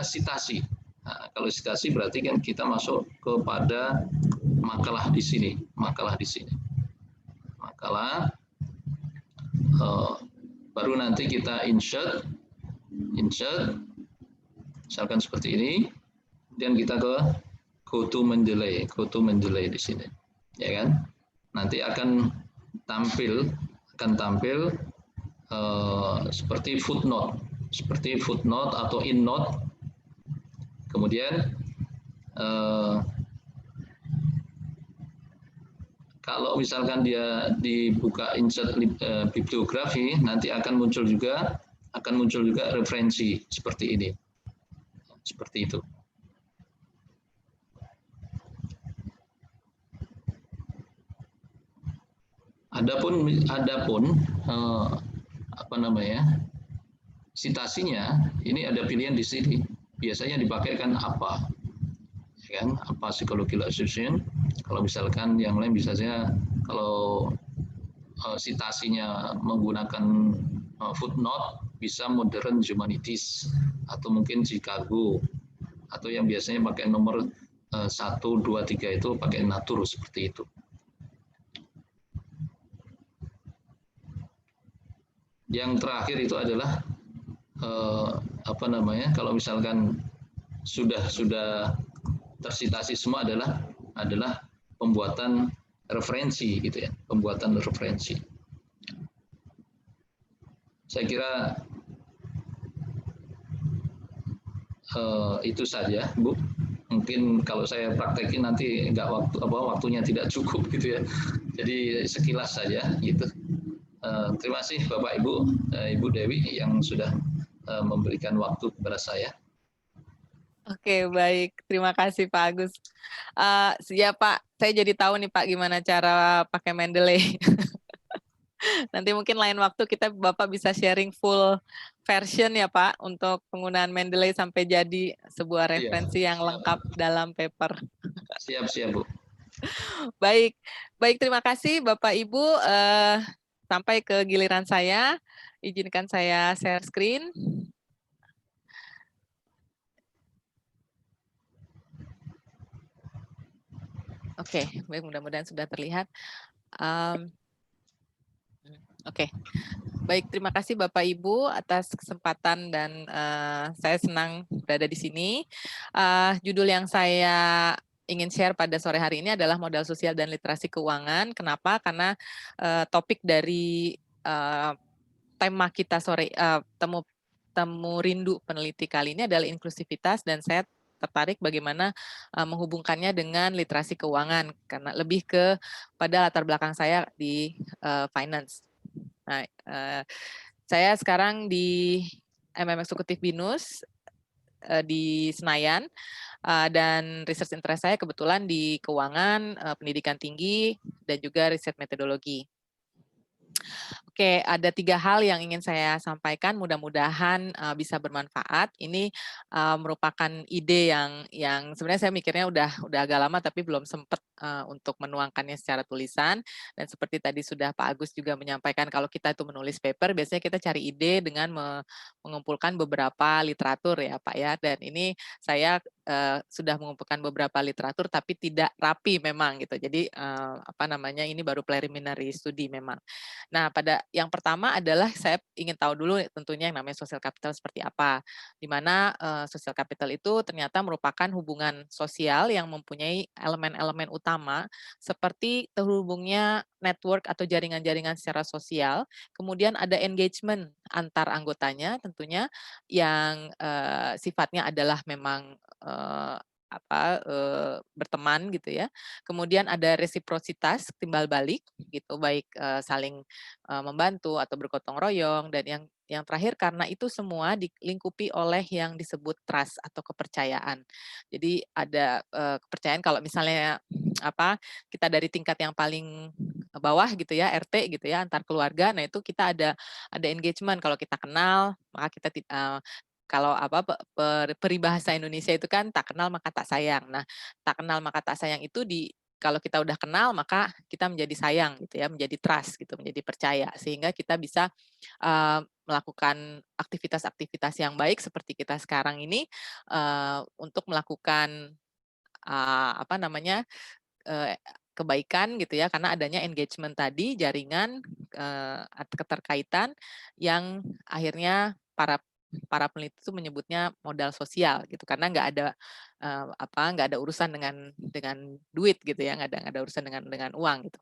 sitasi. Nah, kalau sitasi berarti kan kita masuk kepada makalah di sini. Baru nanti kita insert, misalkan seperti ini, dan kita ke go to Mendeley di sini, ya kan? Nanti akan tampil seperti footnote atau endnote. Kemudian kalau misalkan dia dibuka insert bibliografi, nanti akan muncul juga referensi seperti ini, seperti itu. Adapun sitasinya ini ada pilihan di sini. Biasanya dipakai kan apa, ya kan? Apa psychological association. Kalau misalkan yang lain bisa saja kalau sitasinya menggunakan footnote bisa modern humanities atau mungkin Chicago, atau yang biasanya pakai nomor 1, 2, 3 itu pakai natur seperti itu. Yang terakhir itu adalah kalau misalkan sudah tersitasi semua adalah pembuatan referensi gitu ya, pembuatan referensi. Saya kira itu saja, Bu. Mungkin kalau saya praktekin nanti waktunya tidak cukup gitu ya. Jadi sekilas saja gitu. Terima kasih Bapak Ibu, Ibu Dewi yang sudah memberikan waktu kepada saya. Oke, baik. Terima kasih Pak Agus. Ya Pak, saya jadi tahu nih Pak gimana cara pakai Mendeley. Nanti mungkin lain waktu Bapak bisa sharing full version ya Pak untuk penggunaan Mendeley sampai jadi sebuah referensi yang lengkap dalam paper. Siap, Bu. Baik, terima kasih Bapak Ibu. Sampai ke giliran saya, izinkan saya share screen. Oke, baik, mudah-mudahan sudah terlihat. Oke, baik, terima kasih Bapak Ibu atas kesempatan dan saya senang berada di sini. Judul yang saya ingin share pada sore hari ini adalah modal sosial dan literasi keuangan. Kenapa? Karena topik dari tema kita sore temu rindu peneliti kali ini adalah inklusivitas, dan saya tertarik bagaimana menghubungkannya dengan literasi keuangan karena lebih pada latar belakang saya di finance. Nah, saya sekarang di Eksekutif BINUS di Senayan, dan research interest saya kebetulan di keuangan, pendidikan tinggi, dan juga riset metodologi. Oke, ada 3 hal yang ingin saya sampaikan, mudah-mudahan bisa bermanfaat. Ini merupakan ide yang sebenarnya saya mikirnya udah agak lama tapi belum sempat untuk menuangkannya secara tulisan. Dan seperti tadi sudah Pak Agus juga menyampaikan, kalau kita itu menulis paper, biasanya kita cari ide dengan mengumpulkan beberapa literatur ya Pak ya. Dan ini saya sudah mengumpulkan beberapa literatur tapi tidak rapi memang gitu. Jadi ini baru preliminary study memang. Nah, pada yang pertama adalah saya ingin tahu dulu tentunya yang namanya social capital seperti apa, di mana social capital itu ternyata merupakan hubungan sosial yang mempunyai elemen-elemen utama seperti terhubungnya network atau jaringan-jaringan secara sosial, kemudian ada engagement antar anggotanya tentunya yang sifatnya adalah memang berteman gitu ya. Kemudian ada resiprositas, timbal balik gitu, baik saling membantu atau bergotong royong, dan yang terakhir karena itu semua dilingkupi oleh yang disebut trust atau kepercayaan. Jadi ada kepercayaan kalau misalnya kita dari tingkat yang paling bawah gitu ya, RT gitu ya, antar keluarga. Nah, itu kita ada engagement, kalau kita kenal, maka kita kalau peribahasa Indonesia itu kan tak kenal maka tak sayang. Nah, tak kenal maka tak sayang itu kalau kita udah kenal maka kita menjadi sayang gitu ya, menjadi trust gitu, menjadi percaya, sehingga kita bisa melakukan aktivitas-aktivitas yang baik seperti kita sekarang ini untuk melakukan kebaikan gitu ya, karena adanya engagement tadi, jaringan, keterkaitan yang akhirnya para peneliti itu menyebutnya modal sosial gitu, karena nggak ada urusan dengan duit gitu ya, nggak ada urusan dengan uang gitu.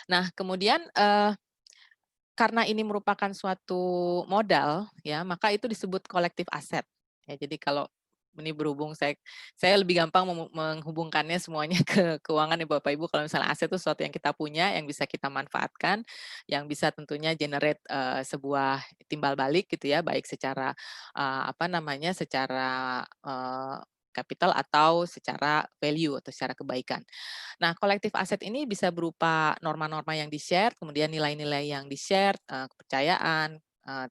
Nah, kemudian karena ini merupakan suatu modal ya, maka itu disebut kolektif aset. Ya, jadi kalau ini berhubung saya lebih gampang menghubungkannya semuanya ke keuangan ya Bapak Ibu. Kalau misalnya aset itu sesuatu yang kita punya, yang bisa kita manfaatkan, yang bisa tentunya generate sebuah timbal balik gitu ya, baik secara secara capital atau secara value atau secara kebaikan. Nah, kolektif aset ini bisa berupa norma-norma yang di-share, kemudian nilai-nilai yang di-share, kepercayaan,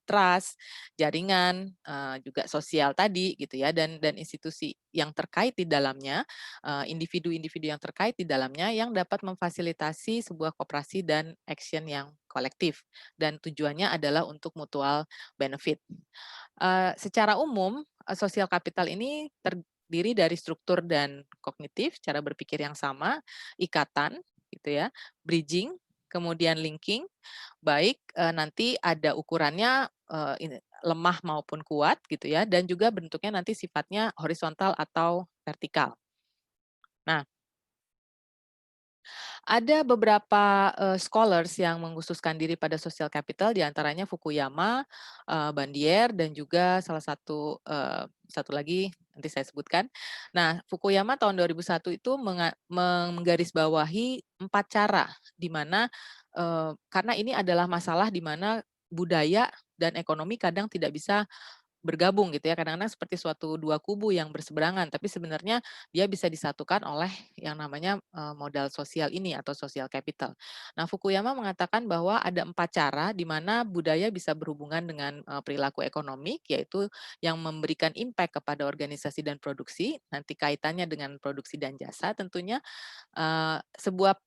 trust, jaringan, juga sosial tadi gitu ya, dan institusi yang terkait di dalamnya, individu-individu yang terkait di dalamnya yang dapat memfasilitasi sebuah koperasi dan action yang kolektif, dan tujuannya adalah untuk mutual benefit. Secara umum, social capital ini terdiri dari struktur dan kognitif, cara berpikir yang sama, ikatan, gitu ya, bridging, kemudian linking, baik nanti ada ukurannya lemah maupun kuat, gitu ya, dan juga bentuknya nanti sifatnya horizontal atau vertikal. Nah, ada beberapa scholars yang mengkhususkan diri pada social capital, diantaranya Fukuyama, Bandier, dan juga salah satu lagi nanti saya sebutkan. Nah, Fukuyama tahun 2001 itu menggarisbawahi 4 cara, di mana karena ini adalah masalah di mana budaya dan ekonomi kadang tidak bisa bergabung gitu ya, kadang-kadang seperti suatu dua kubu yang berseberangan, tapi sebenarnya dia bisa disatukan oleh yang namanya modal sosial ini atau social capital. Nah, Fukuyama mengatakan bahwa ada 4 cara di mana budaya bisa berhubungan dengan perilaku ekonomi, yaitu yang memberikan impact kepada organisasi dan produksi, nanti kaitannya dengan produksi dan jasa tentunya, sebuah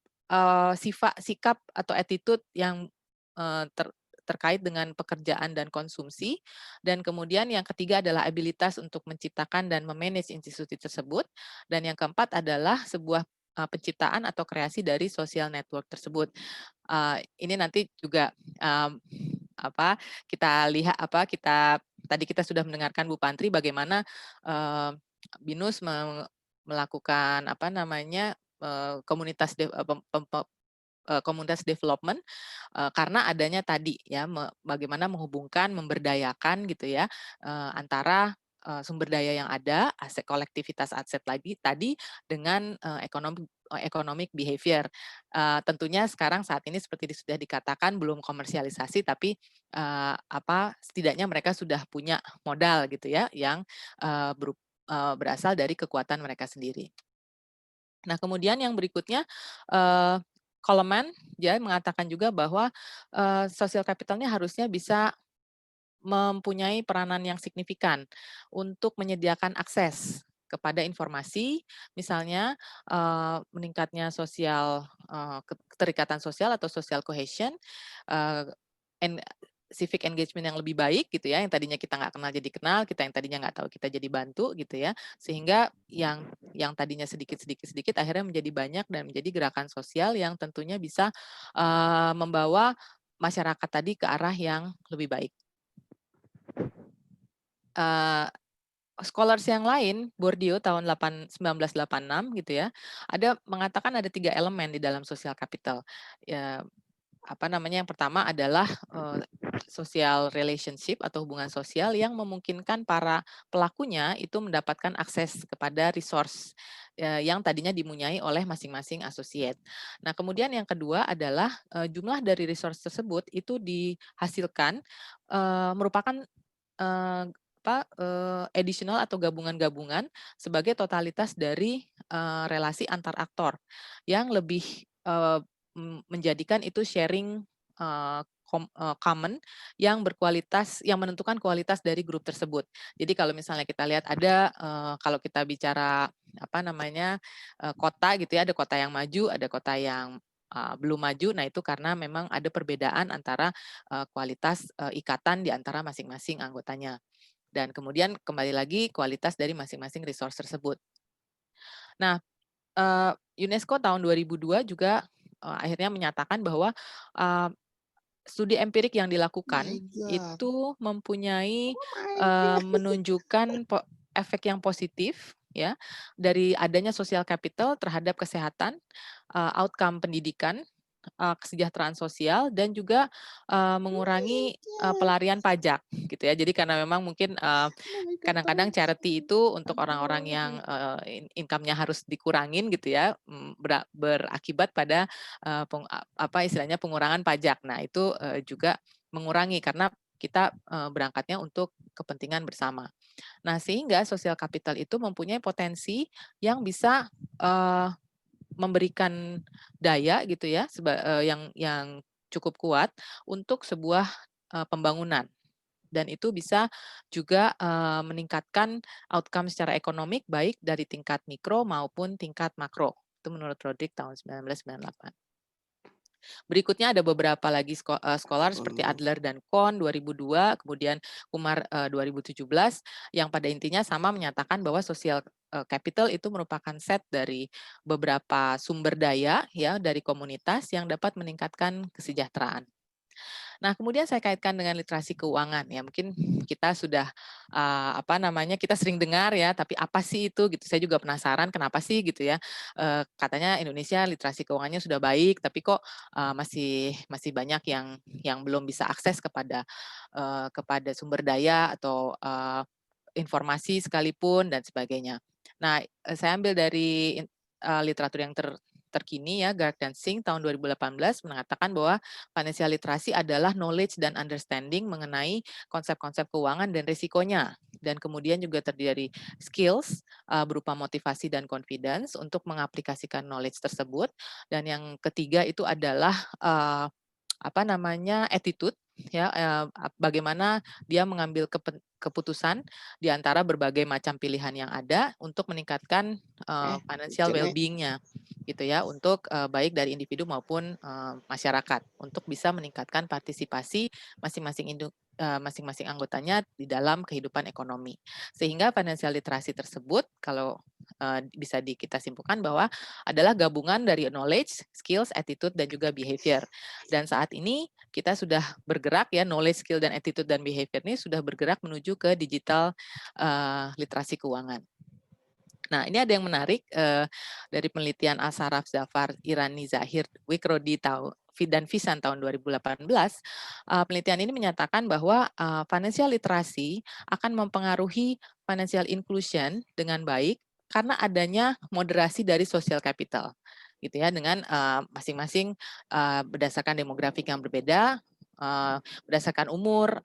sikap atau attitude yang terkait dengan pekerjaan dan konsumsi, dan kemudian yang ketiga adalah abilitas untuk menciptakan dan memanage institusi tersebut, dan yang keempat adalah sebuah penciptaan atau kreasi dari social network tersebut. Ini nanti juga kita lihat tadi kita sudah mendengarkan Bu Pantri bagaimana BINUS melakukan komunitas komunitas development karena adanya tadi ya bagaimana menghubungkan, memberdayakan gitu ya antara sumber daya yang ada, aset kolektivitas aset tadi dengan economic behavior. Tentunya sekarang saat ini seperti sudah dikatakan belum komersialisasi, tapi setidaknya mereka sudah punya modal gitu ya yang berasal dari kekuatan mereka sendiri. Nah, kemudian yang berikutnya Coleman dia mengatakan juga bahwa social capital-nya harusnya bisa mempunyai peranan yang signifikan untuk menyediakan akses kepada informasi, misalnya meningkatnya keterikatan sosial atau social cohesion, civic engagement yang lebih baik gitu ya, yang tadinya kita nggak kenal jadi kenal, kita yang tadinya nggak tahu kita jadi bantu gitu ya, sehingga yang tadinya sedikit akhirnya menjadi banyak dan menjadi gerakan sosial yang tentunya bisa membawa masyarakat tadi ke arah yang lebih baik. Uh, Scholars yang lain, Bourdieu tahun 1986 gitu ya, ada mengatakan ada 3 elemen di dalam social capital. Ya, apa namanya, yang pertama adalah social relationship atau hubungan sosial yang memungkinkan para pelakunya itu mendapatkan akses kepada resource yang tadinya dipunyai oleh masing-masing associate. Nah, kemudian yang kedua adalah jumlah dari resource tersebut itu dihasilkan merupakan additional atau gabungan-gabungan sebagai totalitas dari relasi antar aktor yang lebih menjadikan itu sharing common yang berkualitas, yang menentukan kualitas dari grup tersebut. Jadi kalau misalnya kita lihat ada kalau kita bicara apa namanya kota gitu ya, ada kota yang maju, ada kota yang belum maju. Nah, itu karena memang ada perbedaan antara kualitas ikatan di antara masing-masing anggotanya. Dan kemudian kembali lagi kualitas dari masing-masing resource tersebut. Nah, UNESCO tahun 2002 juga akhirnya menyatakan bahwa studi empirik yang dilakukan itu mempunyai menunjukkan efek yang positif ya dari adanya social capital terhadap kesehatan, outcome pendidikan, kesejahteraan sosial, dan juga mengurangi pelarian pajak gitu ya. Jadi karena memang mungkin kadang-kadang charity itu untuk orang-orang yang income-nya harus dikurangin gitu ya, berakibat pada apa istilahnya pengurangan pajak. Nah, itu juga mengurangi karena kita berangkatnya untuk kepentingan bersama. Nah, sehingga social capital itu mempunyai potensi yang bisa memberikan daya gitu ya yang cukup kuat untuk sebuah pembangunan, dan itu bisa juga meningkatkan outcome secara ekonomik baik dari tingkat mikro maupun tingkat makro. Itu menurut Rodrik tahun 1998. Berikutnya ada beberapa lagi scholar seperti Adler dan Kohn 2002, kemudian Kumar 2017, yang pada intinya sama menyatakan bahwa social capital itu merupakan set dari beberapa sumber daya ya dari komunitas yang dapat meningkatkan kesejahteraan. Nah, kemudian saya kaitkan dengan literasi keuangan ya. Mungkin kita sudah apa namanya, kita sering dengar ya, tapi apa sih itu gitu. Saya juga penasaran kenapa sih gitu ya. Katanya Indonesia literasi keuangannya sudah baik, tapi kok masih banyak yang belum bisa akses kepada sumber daya atau informasi sekalipun dan sebagainya. Nah, saya ambil dari literatur yang terkini ya, Garg dan Singh tahun 2018 mengatakan bahwa financial literacy adalah knowledge dan understanding mengenai konsep-konsep keuangan dan risikonya. Dan kemudian juga terdiri dari skills berupa motivasi dan confidence untuk mengaplikasikan knowledge tersebut. Dan yang ketiga itu adalah apa namanya attitude ya, bagaimana dia mengambil keputusan di antara berbagai macam pilihan yang ada untuk meningkatkan financial well-being-nya gitu ya, untuk baik dari individu maupun masyarakat untuk bisa meningkatkan partisipasi masing-masing anggotanya di dalam kehidupan ekonomi. Sehingga financial literasi tersebut kalau bisa kita simpulkan bahwa adalah gabungan dari knowledge, skills, attitude, dan juga behavior. Dan saat ini kita sudah bergerak ya, knowledge, skill, dan attitude dan behavior ini sudah bergerak menuju ke digital literasi keuangan. Nah, ini ada yang menarik dari penelitian Asaraf Zafar, Irani Zahir, Wikrodi dan Visan tahun 2018. Penelitian ini menyatakan bahwa financial literacy akan mempengaruhi financial inclusion dengan baik karena adanya moderasi dari social capital, gitu ya, dengan masing-masing berdasarkan demografik yang berbeda, berdasarkan umur,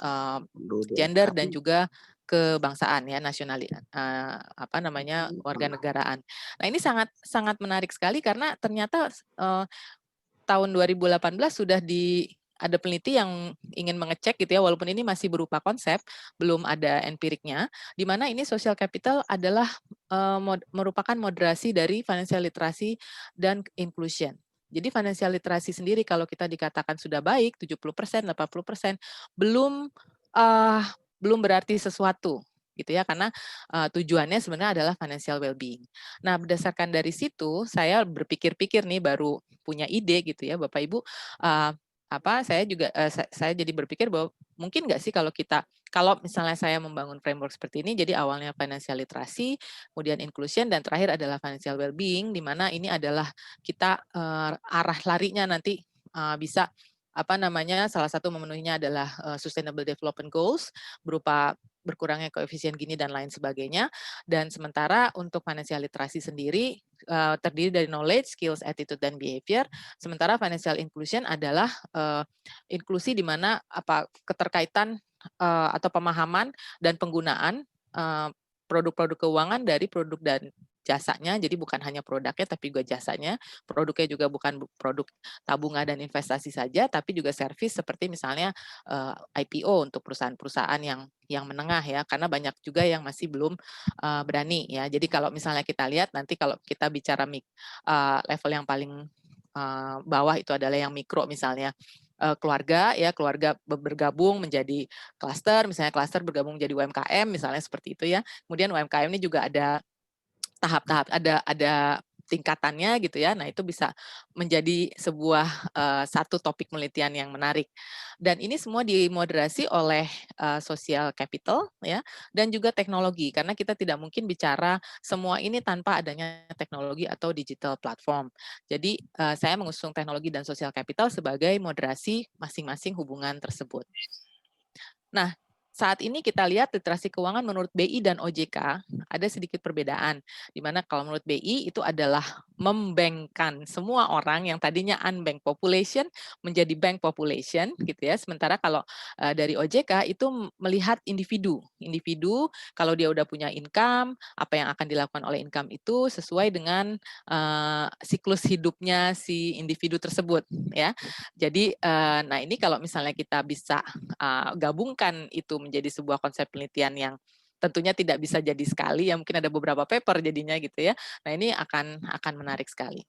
gender, dan juga kebangsaan ya, apa namanya, warganegaraan. Nah, ini sangat sangat menarik sekali karena ternyata tahun 2018 sudah ada peneliti yang ingin mengecek gitu ya, walaupun ini masih berupa konsep, belum ada empiriknya, di mana ini social capital adalah merupakan moderasi dari financial literacy dan inclusion. Jadi financial literacy sendiri kalau kita dikatakan sudah baik, 70%, 80%, belum berarti sesuatu gitu ya, karena tujuannya sebenarnya adalah financial well-being. Nah, berdasarkan dari situ saya berpikir-pikir nih, baru punya ide gitu ya Bapak Ibu, saya juga saya jadi berpikir bahwa mungkin nggak sih kalau misalnya saya membangun framework seperti ini, jadi awalnya financial literacy, kemudian inclusion, dan terakhir adalah financial well-being, di mana ini adalah kita arah larinya nanti bisa salah satu memenuhinya adalah Sustainable Development Goals berupa berkurangnya koefisien Gini dan lain sebagainya. Dan sementara untuk financial literacy sendiri terdiri dari knowledge, skills, attitude, dan behavior. Sementara financial inclusion adalah inklusi di mana keterkaitan atau pemahaman dan penggunaan produk-produk keuangan dari produk dan jasanya, jadi bukan hanya produknya tapi juga jasanya. Produknya juga bukan produk tabungan dan investasi saja, tapi juga servis seperti misalnya IPO untuk perusahaan-perusahaan yang menengah ya, karena banyak juga yang masih belum berani ya. Jadi kalau misalnya kita lihat nanti kalau kita bicara level yang paling bawah itu adalah yang mikro misalnya. Keluarga bergabung menjadi klaster, misalnya klaster bergabung menjadi UMKM misalnya seperti itu ya. Kemudian UMKM ini juga ada tahap-tahap, ada tingkatannya gitu ya. Nah, itu bisa menjadi sebuah satu topik penelitian yang menarik. Dan ini semua dimoderasi oleh social capital ya, dan juga teknologi, karena kita tidak mungkin bicara semua ini tanpa adanya teknologi atau digital platform. Jadi saya mengusung teknologi dan social capital sebagai moderasi masing-masing hubungan tersebut. Nah, saat ini kita lihat literasi keuangan menurut BI dan OJK ada sedikit perbedaan, di mana kalau menurut BI itu adalah membankkan semua orang yang tadinya unbanked population menjadi bank population, gitu ya. Sementara kalau dari OJK itu melihat individu kalau dia udah punya income, apa yang akan dilakukan oleh income itu sesuai dengan siklus hidupnya si individu tersebut, ya. Jadi, nah ini kalau misalnya kita bisa gabungkan itu menjadi sebuah konsep penelitian yang tentunya tidak bisa jadi sekali, ya mungkin ada beberapa paper jadinya gitu ya. Nah ini akan menarik sekali.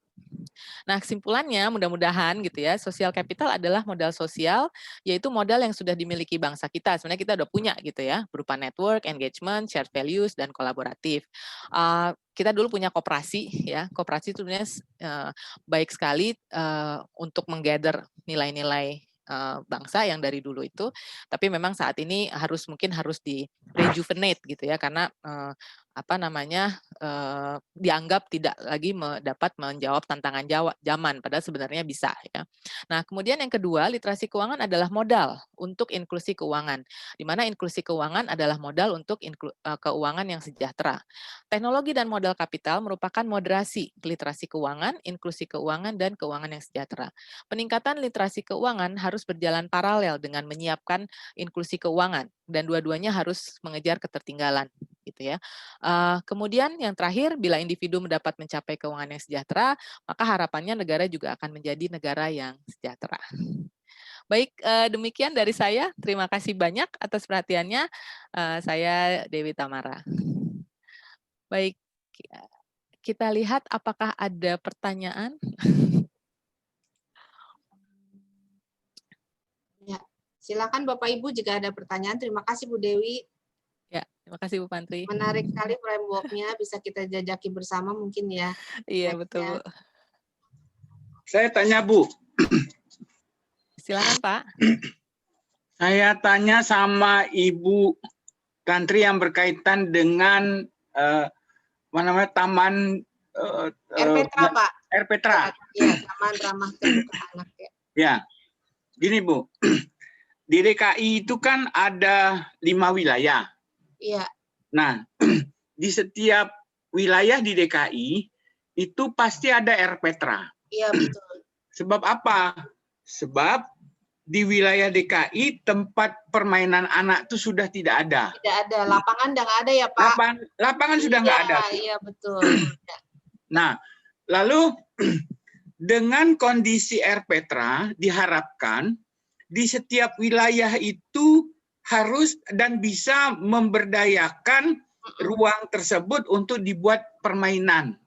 Nah kesimpulannya mudah-mudahan gitu ya, social capital adalah modal sosial, yaitu modal yang sudah dimiliki bangsa kita. Sebenarnya kita udah punya gitu ya, berupa network, engagement, shared values, dan kolaboratif. Kita dulu punya koperasi ya, koperasi itu sebenarnya baik sekali untuk menggather nilai-nilai bangsa yang dari dulu itu, tapi memang saat ini mungkin harus di rejuvenate gitu ya, karena dianggap tidak lagi dapat menjawab tantangan zaman, padahal sebenarnya bisa ya. Nah kemudian yang kedua, literasi keuangan adalah modal untuk inklusi keuangan, di mana inklusi keuangan adalah modal untuk keuangan yang sejahtera. Teknologi dan modal kapital merupakan moderasi literasi keuangan, inklusi keuangan, dan keuangan yang sejahtera. Peningkatan literasi keuangan harus berjalan paralel dengan menyiapkan inklusi keuangan, dan dua-duanya harus mengejar ketertinggalan, gitu ya. Kemudian yang terakhir, bila individu mendapat mencapai keuangan yang sejahtera, maka harapannya negara juga akan menjadi negara yang sejahtera. Baik, demikian dari saya. Terima kasih banyak atas perhatiannya. Saya Dewi Tamara. Baik, kita lihat apakah ada pertanyaan. Silakan Bapak Ibu jika ada pertanyaan. Terima kasih Bu Dewi. Ya, terima kasih Bu Pantri. Menarik sekali framework-nya, bisa kita jajaki bersama mungkin ya. Iya, betul Bu. Saya tanya Bu. Silakan Pak. Saya tanya sama Ibu Tantri yang berkaitan dengan taman RPTRA Pak. RPTRA. Ya, Taman Ramah Terbuka Anak ya. Ya, gini Bu. Di DKI itu kan ada 5 wilayah. Iya. Nah, di setiap wilayah di DKI itu pasti ada RPTRA. Iya, betul. Sebab apa? Sebab di wilayah DKI tempat permainan anak itu sudah tidak ada. Tidak ada. Lapangan udah nggak ada ya Pak? Lapangan sudah nggak ada. Iya, betul. Nah, lalu dengan kondisi RPTRA diharapkan di setiap wilayah itu harus dan bisa memberdayakan ruang tersebut untuk dibuat permainan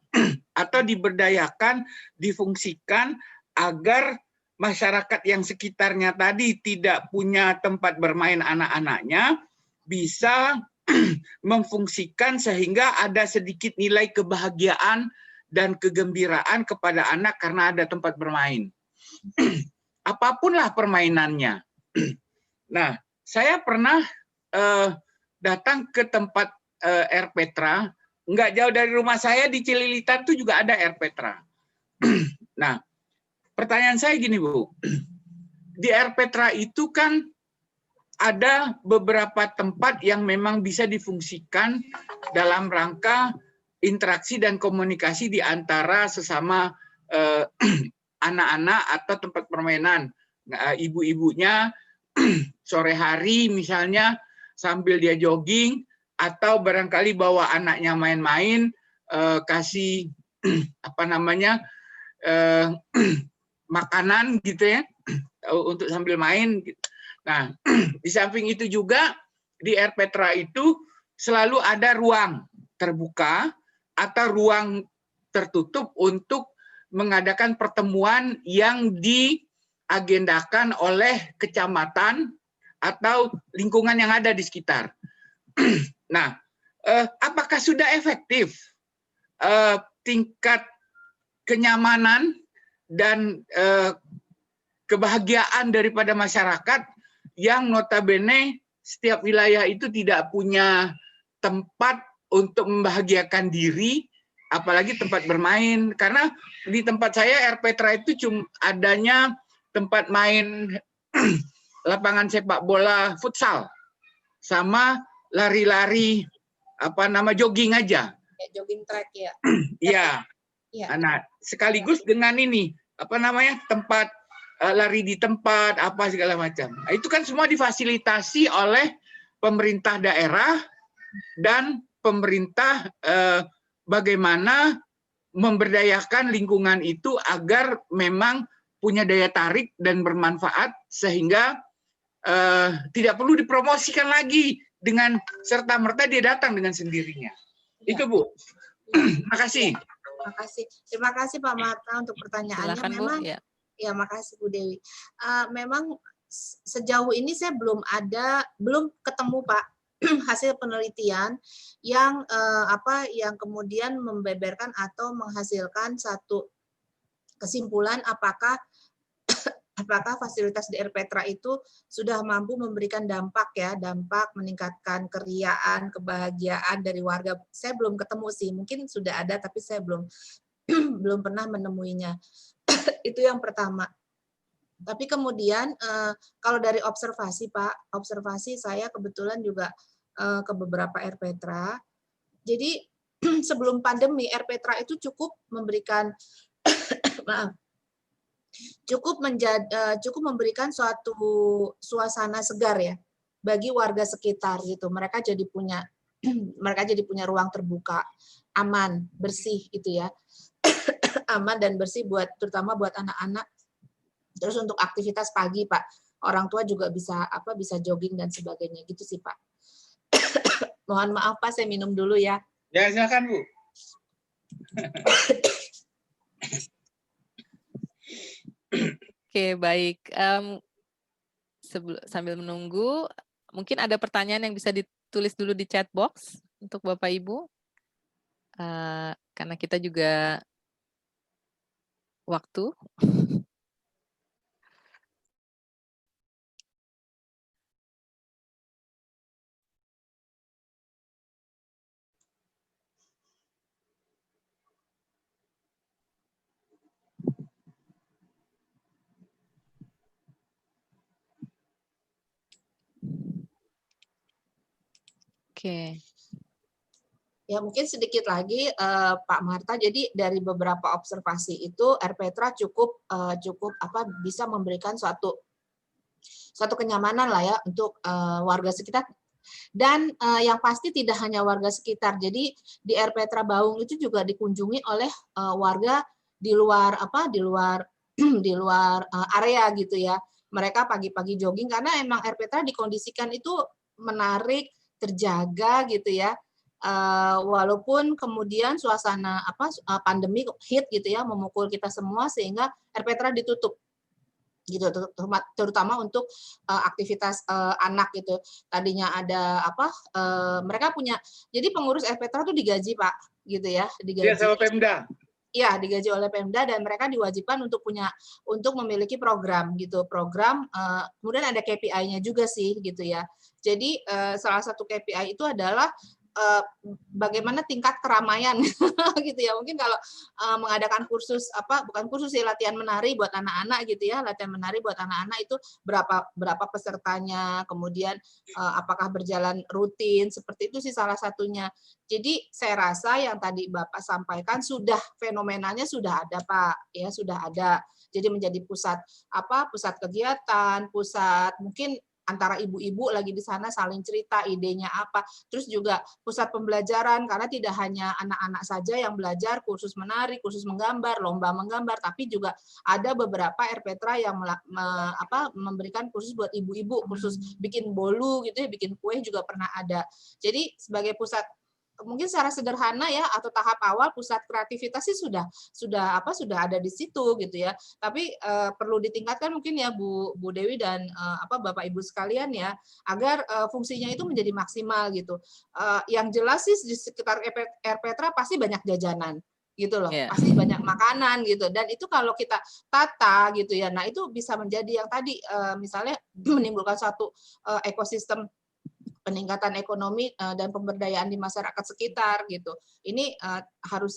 atau diberdayakan, difungsikan agar masyarakat yang sekitarnya tadi tidak punya tempat bermain anak-anaknya bisa memfungsikan sehingga ada sedikit nilai kebahagiaan dan kegembiraan kepada anak karena ada tempat bermain. apapun lah permainannya. Nah, saya pernah datang ke tempat Air Petra, nggak jauh dari rumah saya di Cililitan tuh juga ada Air Petra. Nah, pertanyaan saya gini Bu, di Air Petra itu kan ada beberapa tempat yang memang bisa difungsikan dalam rangka interaksi dan komunikasi di antara sesama anak-anak atau tempat permainan. Nah, ibu-ibunya sore hari misalnya sambil dia jogging atau barangkali bawa anaknya main-main, kasih apa namanya makanan gitu ya untuk sambil main. Nah, di samping itu juga di Air Petra itu selalu ada ruang terbuka atau ruang tertutup untuk mengadakan pertemuan yang diagendakan oleh kecamatan atau lingkungan yang ada di sekitar. Nah, apakah sudah efektif tingkat kenyamanan dan kebahagiaan daripada masyarakat yang notabene setiap wilayah itu tidak punya tempat untuk membahagiakan diri, apalagi tempat bermain. Karena di tempat saya Air Petra itu cuma adanya tempat main lapangan sepak bola futsal sama lari-lari jogging aja. Ya, jogging track ya. Iya. Ya. Nah, sekaligus dengan ini tempat lari di tempat apa segala macam. Nah, itu kan semua difasilitasi oleh pemerintah daerah dan pemerintah bagaimana memberdayakan lingkungan itu agar memang punya daya tarik dan bermanfaat sehingga tidak perlu dipromosikan lagi dengan serta-merta dia datang dengan sendirinya. Ya. Itu Bu. Terima kasih. Terima kasih Pak Marta untuk pertanyaannya. Silakan, memang Bu. ya makasih Bu Dewi. Memang sejauh ini saya belum ketemu Pak hasil penelitian yang yang kemudian membeberkan atau menghasilkan satu kesimpulan apakah fasilitas di Air Petra itu sudah mampu memberikan dampak meningkatkan keriaan, kebahagiaan dari warga. Saya belum ketemu sih, mungkin sudah ada tapi saya belum pernah menemuinya. Itu yang pertama. Tapi kemudian kalau dari observasi Pak, saya kebetulan juga ke beberapa Air Petra. Jadi sebelum pandemi Air Petra itu cukup memberikan cukup memberikan suatu suasana segar ya bagi warga sekitar gitu. Mereka jadi punya ruang terbuka, aman, bersih gitu ya. Aman dan bersih terutama buat anak-anak. Terus untuk aktivitas pagi, Pak, orang tua juga bisa jogging dan sebagainya gitu sih, Pak. Mohon maaf Pak, saya minum dulu ya. Ya, silakan Bu. Oke, baik. Sambil menunggu, mungkin ada pertanyaan yang bisa ditulis dulu di chat box untuk Bapak Ibu. Karena kita juga waktu. Oke. Ya mungkin sedikit lagi Pak Marta. Jadi dari beberapa observasi itu Air Petra cukup bisa memberikan suatu kenyamanan lah ya untuk warga sekitar. Dan yang pasti tidak hanya warga sekitar. Jadi di Air Petra Baung itu juga dikunjungi oleh warga di luar area gitu ya. Mereka pagi-pagi jogging karena emang Air Petra dikondisikan itu menarik, terjaga gitu ya. Walaupun kemudian suasana pandemi hit gitu ya memukul kita semua sehingga Air Petra ditutup gitu, terutama untuk aktivitas anak gitu. Tadinya ada mereka punya, jadi pengurus Air Petra tuh digaji Pak gitu ya, digaji. Dia sama Pemda. ya digaji oleh Pemda dan mereka diwajibkan untuk memiliki program gitu. Program kemudian ada KPI-nya juga sih gitu ya. Jadi salah satu KPI itu adalah bagaimana tingkat keramaian gitu ya. Mungkin kalau mengadakan kursus bukan kursus sih, latihan menari buat anak-anak gitu ya. Latihan menari buat anak-anak itu berapa pesertanya, kemudian apakah berjalan rutin, seperti itu sih salah satunya. Jadi saya rasa yang tadi Bapak sampaikan fenomenanya sudah ada Pak, ya sudah ada. Jadi menjadi pusat kegiatan, pusat mungkin antara ibu-ibu lagi di sana saling cerita idenya apa, terus juga pusat pembelajaran karena tidak hanya anak-anak saja yang belajar kursus menari, kursus menggambar, lomba menggambar, tapi juga ada beberapa RPTRA yang memberikan kursus buat ibu-ibu, kursus bikin bolu gitu ya, bikin kue juga pernah ada. Jadi sebagai pusat mungkin secara sederhana ya atau tahap awal pusat kreativitas sih sudah ada di situ gitu ya. Tapi perlu ditingkatkan mungkin ya Bu Dewi dan Bapak Ibu sekalian ya agar fungsinya itu menjadi maksimal gitu. Yang jelas sih di sekitar RPTRA pasti banyak jajanan gitu loh. Yeah. Pasti banyak makanan gitu dan itu kalau kita tata gitu ya. Nah, itu bisa menjadi yang tadi misalnya menimbulkan suatu ekosistem peningkatan ekonomi dan pemberdayaan di masyarakat sekitar gitu. Ini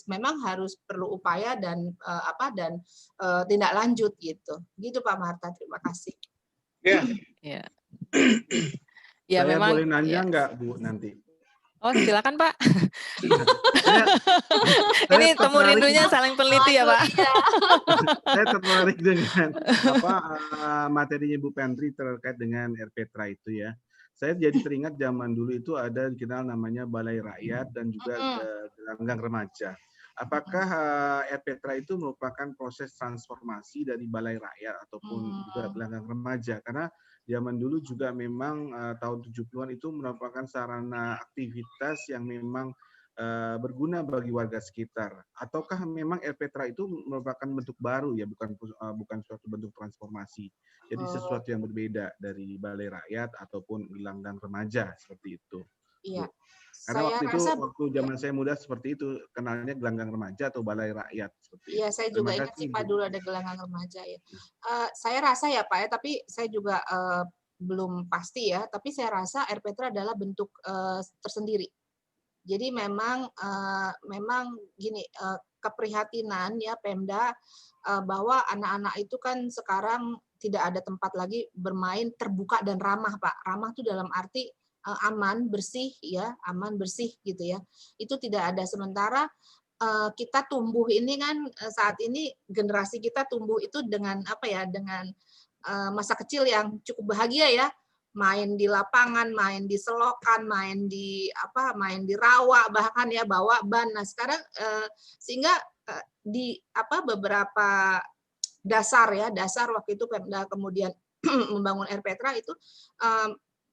memang harus perlu upaya dan tindak lanjut gitu. Gitu Pak Marta, terima kasih. Ya. Ya. Saya Memang boleh nanya nggak Bu nanti? Oh, silakan Pak. Saya Ini temu rindunya saling peneliti ya Pak. Iya. Saya tertarik dengan materinya Bu Pentri terkait dengan RPTRA itu ya. Saya jadi teringat zaman dulu itu ada dikenal namanya Balai Rakyat dan juga gelanggang remaja. Apakah RPTRA itu merupakan proses transformasi dari Balai Rakyat ataupun juga gelanggang remaja? Karena zaman dulu juga memang tahun 70-an itu merupakan sarana aktivitas yang memang berguna bagi warga sekitar. Ataukah memang RPTRA itu merupakan bentuk baru ya, bukan suatu bentuk transformasi. Jadi sesuatu yang berbeda dari Balai Rakyat ataupun gelanggang remaja seperti itu. Iya. Karena waktu zaman saya muda seperti itu, kenalnya gelanggang remaja atau Balai Rakyat. Iya, saya juga ingat sih Pak dulu ada gelanggang remaja ya. Saya rasa ya Pak ya, tapi saya juga belum pasti ya, tapi saya rasa RPTRA adalah bentuk tersendiri. Jadi memang gini, keprihatinan ya Pemda bahwa anak-anak itu kan sekarang tidak ada tempat lagi bermain terbuka dan ramah Pak. Ramah itu dalam arti aman, bersih ya, aman, bersih gitu ya. Itu tidak ada. Sementara kita tumbuh ini kan saat ini generasi kita tumbuh itu dengan dengan masa kecil yang cukup bahagia ya. Main di lapangan, main di selokan, main di rawa, bahkan ya bawa ban. Nah, sekarang sehingga di beberapa dasar waktu itu Pemda kemudian membangun RPTRA itu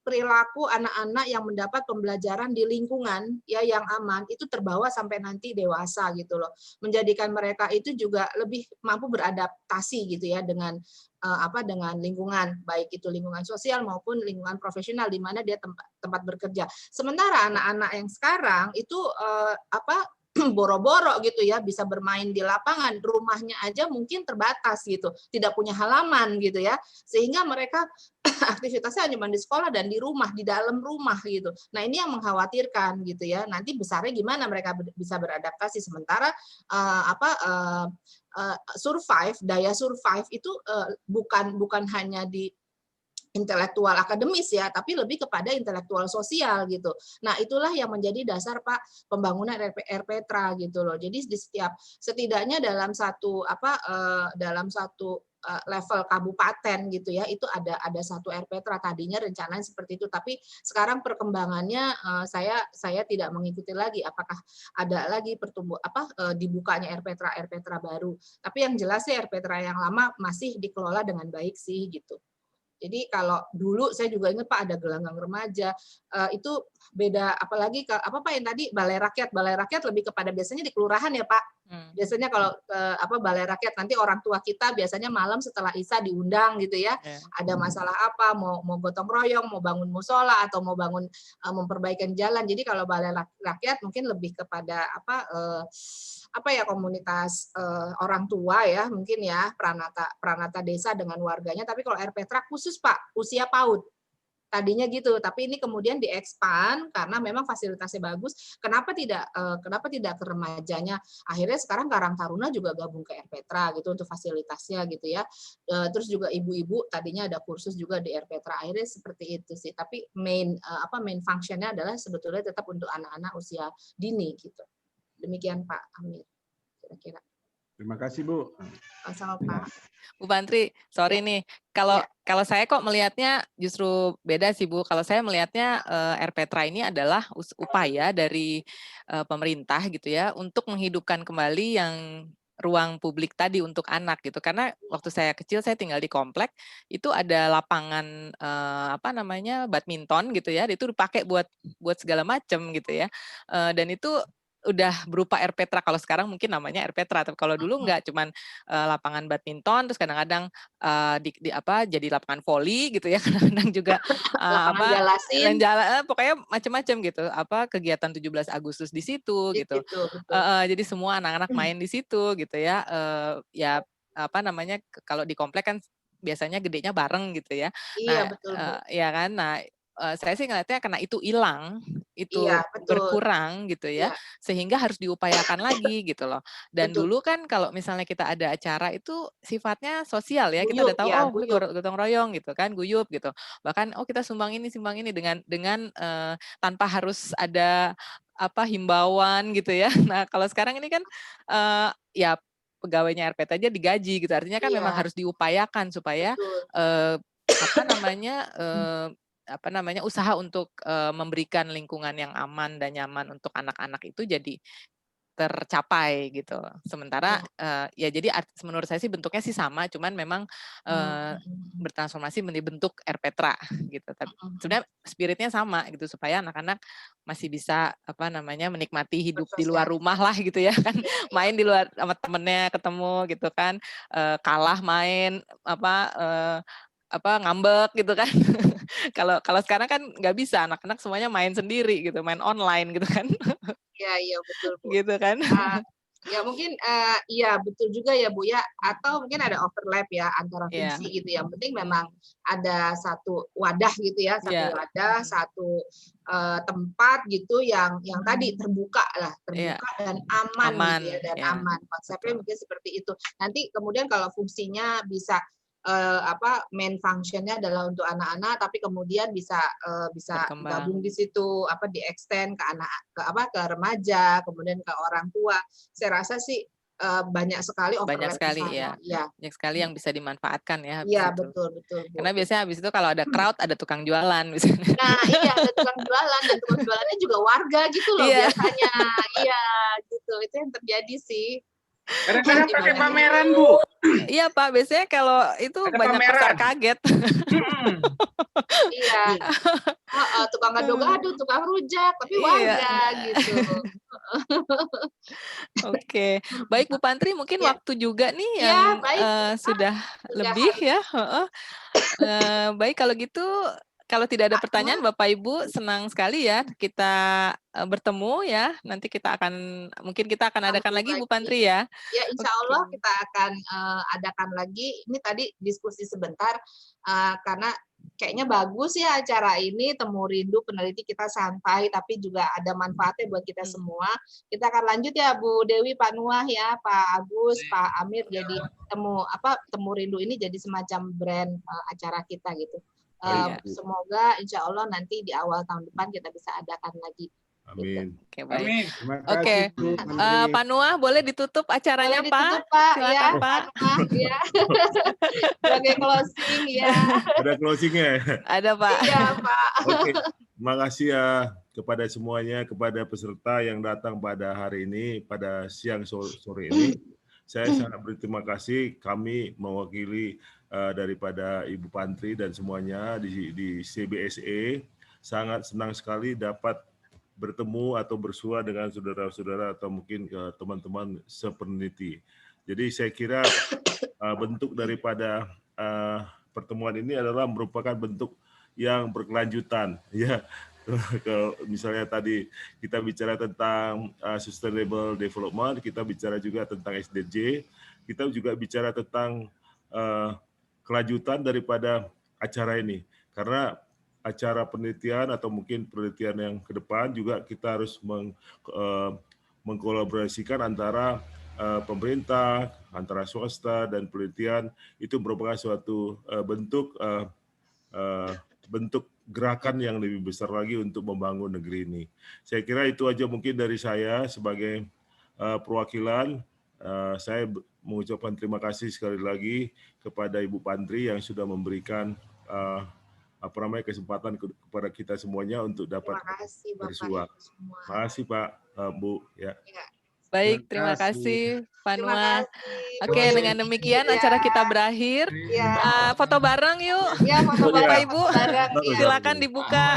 perilaku anak-anak yang mendapat pembelajaran di lingkungan ya yang aman itu terbawa sampai nanti dewasa gitu loh. Menjadikan mereka itu juga lebih mampu beradaptasi gitu ya dengan dengan lingkungan, baik itu lingkungan sosial maupun lingkungan profesional di mana dia tempat bekerja. Sementara anak-anak yang sekarang itu boro-boro gitu ya, bisa bermain di lapangan, rumahnya aja mungkin terbatas gitu, tidak punya halaman gitu ya, sehingga mereka aktivitasnya hanya di sekolah dan di rumah, di dalam rumah gitu. Nah, ini yang mengkhawatirkan gitu ya. Nanti besarnya gimana mereka bisa beradaptasi, sementara daya survive itu bukan hanya di intelektual akademis ya, tapi lebih kepada intelektual sosial gitu. Nah, itulah yang menjadi dasar Pak pembangunan RPTRA gitu loh. Jadi setidaknya dalam satu level kabupaten gitu ya, itu ada satu RPTRA. Tadinya rencananya seperti itu, tapi sekarang perkembangannya saya tidak mengikuti lagi apakah ada lagi dibukanya RPTRA baru. Tapi yang jelas sih RPTRA yang lama masih dikelola dengan baik sih gitu. Jadi kalau dulu saya juga ingat Pak ada gelanggang remaja, itu beda, apalagi Pak yang tadi Balai Rakyat lebih kepada biasanya di kelurahan ya Pak. Biasanya kalau balai rakyat nanti orang tua kita biasanya malam setelah Isya diundang gitu ya. Ada masalah apa, mau gotong royong, mau bangun musola atau mau bangun memperbaikan jalan. Jadi kalau balai rakyat mungkin lebih kepada komunitas orang tua ya, mungkin ya pranata desa dengan warganya. Tapi kalau RPTRA khusus Pak, usia PAUD. Tadinya gitu, tapi ini kemudian diekspan karena memang fasilitasnya bagus. Kenapa tidak ke remajanya? Akhirnya sekarang Karang Taruna juga gabung ke RPTRA gitu untuk fasilitasnya gitu ya. Terus juga ibu-ibu tadinya ada kursus juga di RPTRA. Akhirnya seperti itu sih. Tapi main functionnya adalah sebetulnya tetap untuk anak-anak usia dini gitu. Demikian Pak Amir kira-kira. Terima kasih Bu. Sama Pak. Bu Pantri, sorry nih, kalau saya kok melihatnya justru beda sih Bu. Kalau saya melihatnya RPTRA ini adalah upaya dari pemerintah gitu ya untuk menghidupkan kembali yang ruang publik tadi untuk anak gitu. Karena waktu saya kecil saya tinggal di komplek itu ada lapangan badminton gitu ya. Itu dipakai buat segala macam gitu ya. Dan itu udah berupa RPTRA. Kalau sekarang mungkin namanya RPTRA, tapi kalau dulu enggak, cuman lapangan badminton, terus kadang-kadang jadi lapangan voli gitu ya, kadang-kadang juga pokoknya macam-macam gitu, kegiatan 17 Agustus di situ gitu. Jadi semua anak-anak main di situ gitu ya. Kalau di komplek kan biasanya gedenya bareng gitu ya. Iya, betul. Ya kan. Nah, saya sih ngeliatnya karena itu hilang, itu berkurang gitu ya, sehingga harus diupayakan lagi gitu loh. Dan dulu kan kalau misalnya kita ada acara itu sifatnya sosial ya, kita udah tahu gotong royong gitu kan, guyup gitu. Bahkan kita sumbang ini dengan tanpa harus ada himbauan gitu ya. Nah kalau sekarang ini kan ya pegawainya RPT aja digaji gitu, artinya kan memang harus diupayakan supaya usaha untuk memberikan lingkungan yang aman dan nyaman untuk anak-anak itu jadi tercapai gitu. Sementara jadi menurut saya sih bentuknya sih sama, cuman memang bertransformasi menjadi bentuk RPTRA gitu. Tapi sebenarnya spiritnya sama gitu, supaya anak-anak masih bisa menikmati hidup di luar rumah lah gitu ya kan, main di luar sama temennya, ketemu gitu kan, kalah main ngambek gitu kan. Kalau sekarang kan nggak bisa, anak-anak semuanya main sendiri gitu, main online gitu kan. Iya betul Bu. Gitu kan. Ya mungkin iya betul juga ya Bu ya, atau mungkin ada overlap ya antara fungsi gitu. Yang penting memang ada satu wadah gitu ya, satu tempat gitu yang tadi terbuka dan aman gitu ya, dan aman. Konsepnya mungkin seperti itu. Nanti kemudian kalau fungsinya bisa main functionnya adalah untuk anak-anak, tapi kemudian bisa gabung di situ, di-extend ke remaja, kemudian ke orang tua. Saya rasa sih banyak sekali overlap banyak sekali yang bisa dimanfaatkan ya. Iya betul. Karena biasanya habis itu kalau ada crowd ada tukang jualan misalnya. Nah iya, ada tukang jualan, dan tukang jualannya juga warga gitu loh biasanya. Iya gitu, itu yang terjadi sih. Kadang-kadang pakai pameran Bu. Iya Pak, biasanya kalau itu banyak pasar kaget. Iya. Tukang gado-gado, tukang rujak, tapi warga gitu. Oke, baik Bu Pantri, mungkin waktu juga nih yang sudah lebih ya. Baik kalau gitu. Kalau tidak ada pertanyaan, Bapak Ibu, senang sekali ya kita bertemu ya. Nanti kita akan adakan lagi Bu Pantri ya. Ya, insya Allah kita akan adakan lagi. Ini tadi diskusi sebentar karena kayaknya bagus ya acara ini. Temu rindu peneliti kita santai, tapi juga ada manfaatnya buat kita semua. Kita akan lanjut ya Bu Dewi, Pak Nuah ya, Pak Agus, Pak Amir. Jadi temu rindu ini jadi semacam brand acara kita gitu. Semoga insya Allah nanti di awal tahun depan kita bisa adakan lagi. Amin. Oke, baik. Oke, Pak Nuah boleh ditutup acaranya Pak? Silakan Pak. Ya. Sebagai closing ya. Ada closingnya? Ada Pak. Iya Pak. Oke, terima kasih ya kepada semuanya, kepada peserta yang datang pada hari ini, pada siang sore ini. Saya sangat berterima kasih, kami mewakili daripada Ibu Pantri dan semuanya di CBSE, sangat senang sekali dapat bertemu atau bersua dengan saudara-saudara atau mungkin teman-teman sepeneliti. Jadi saya kira bentuk daripada pertemuan ini adalah merupakan bentuk yang berkelanjutan, ya. Kalau misalnya tadi kita bicara tentang sustainable development, kita bicara juga tentang SDG, kita juga bicara tentang kelanjutan daripada acara ini. Karena acara penelitian atau mungkin penelitian yang ke depan juga kita harus mengkolaborasikan antara pemerintah, antara swasta dan penelitian. Itu merupakan suatu bentuk gerakan yang lebih besar lagi untuk membangun negeri ini. Saya kira itu aja mungkin dari saya sebagai perwakilan. Saya mengucapkan terima kasih sekali lagi kepada Ibu Pantri yang sudah memberikan kesempatan kepada kita semuanya untuk dapat bersua. Terima kasih Pak, Bu. Ya. Baik, terima kasih Pak Nuah. Oke, dengan demikian acara kita berakhir. Foto bareng yuk. Ya, foto Bapak bareng. Ibu. Ya. Silakan dibuka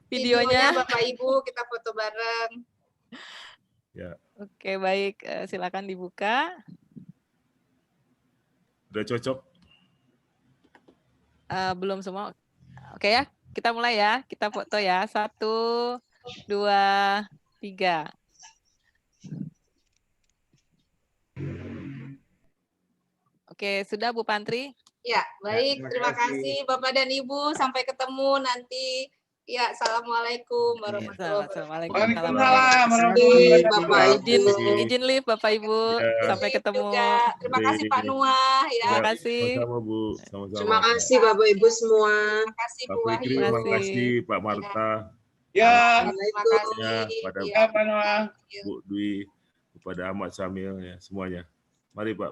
videonya. Bapak Ibu, kita foto bareng. Ya. Oke, baik. Silakan dibuka. Udah cocok? Belum semua. Oke ya, kita mulai ya. Kita foto ya. 1, 2, 3. Oke, sudah Bu Pantri? Ya, baik. Terima kasih Bapak dan Ibu. Sampai ketemu nanti. Ya, assalamualaikum warahmatullahi wabarakatuh. Waalaikumsalam warahmatullahi wabarakatuh. Izin live Bapak Ibu. Sampai ketemu. Terima kasih Pak Nuah. Ya. Terima kasih. Sama-sama Bu. Sama-sama. Terima kasih Bapak Ibu semua. Terima kasih Bu Pak Wahyu. Fikri, terima kasih Pak Marta. Ya, Terima kasih. Pada ya Pak Noah. Bu Dwi, kepada Ahmad Samil, ya semuanya. Mari Pak.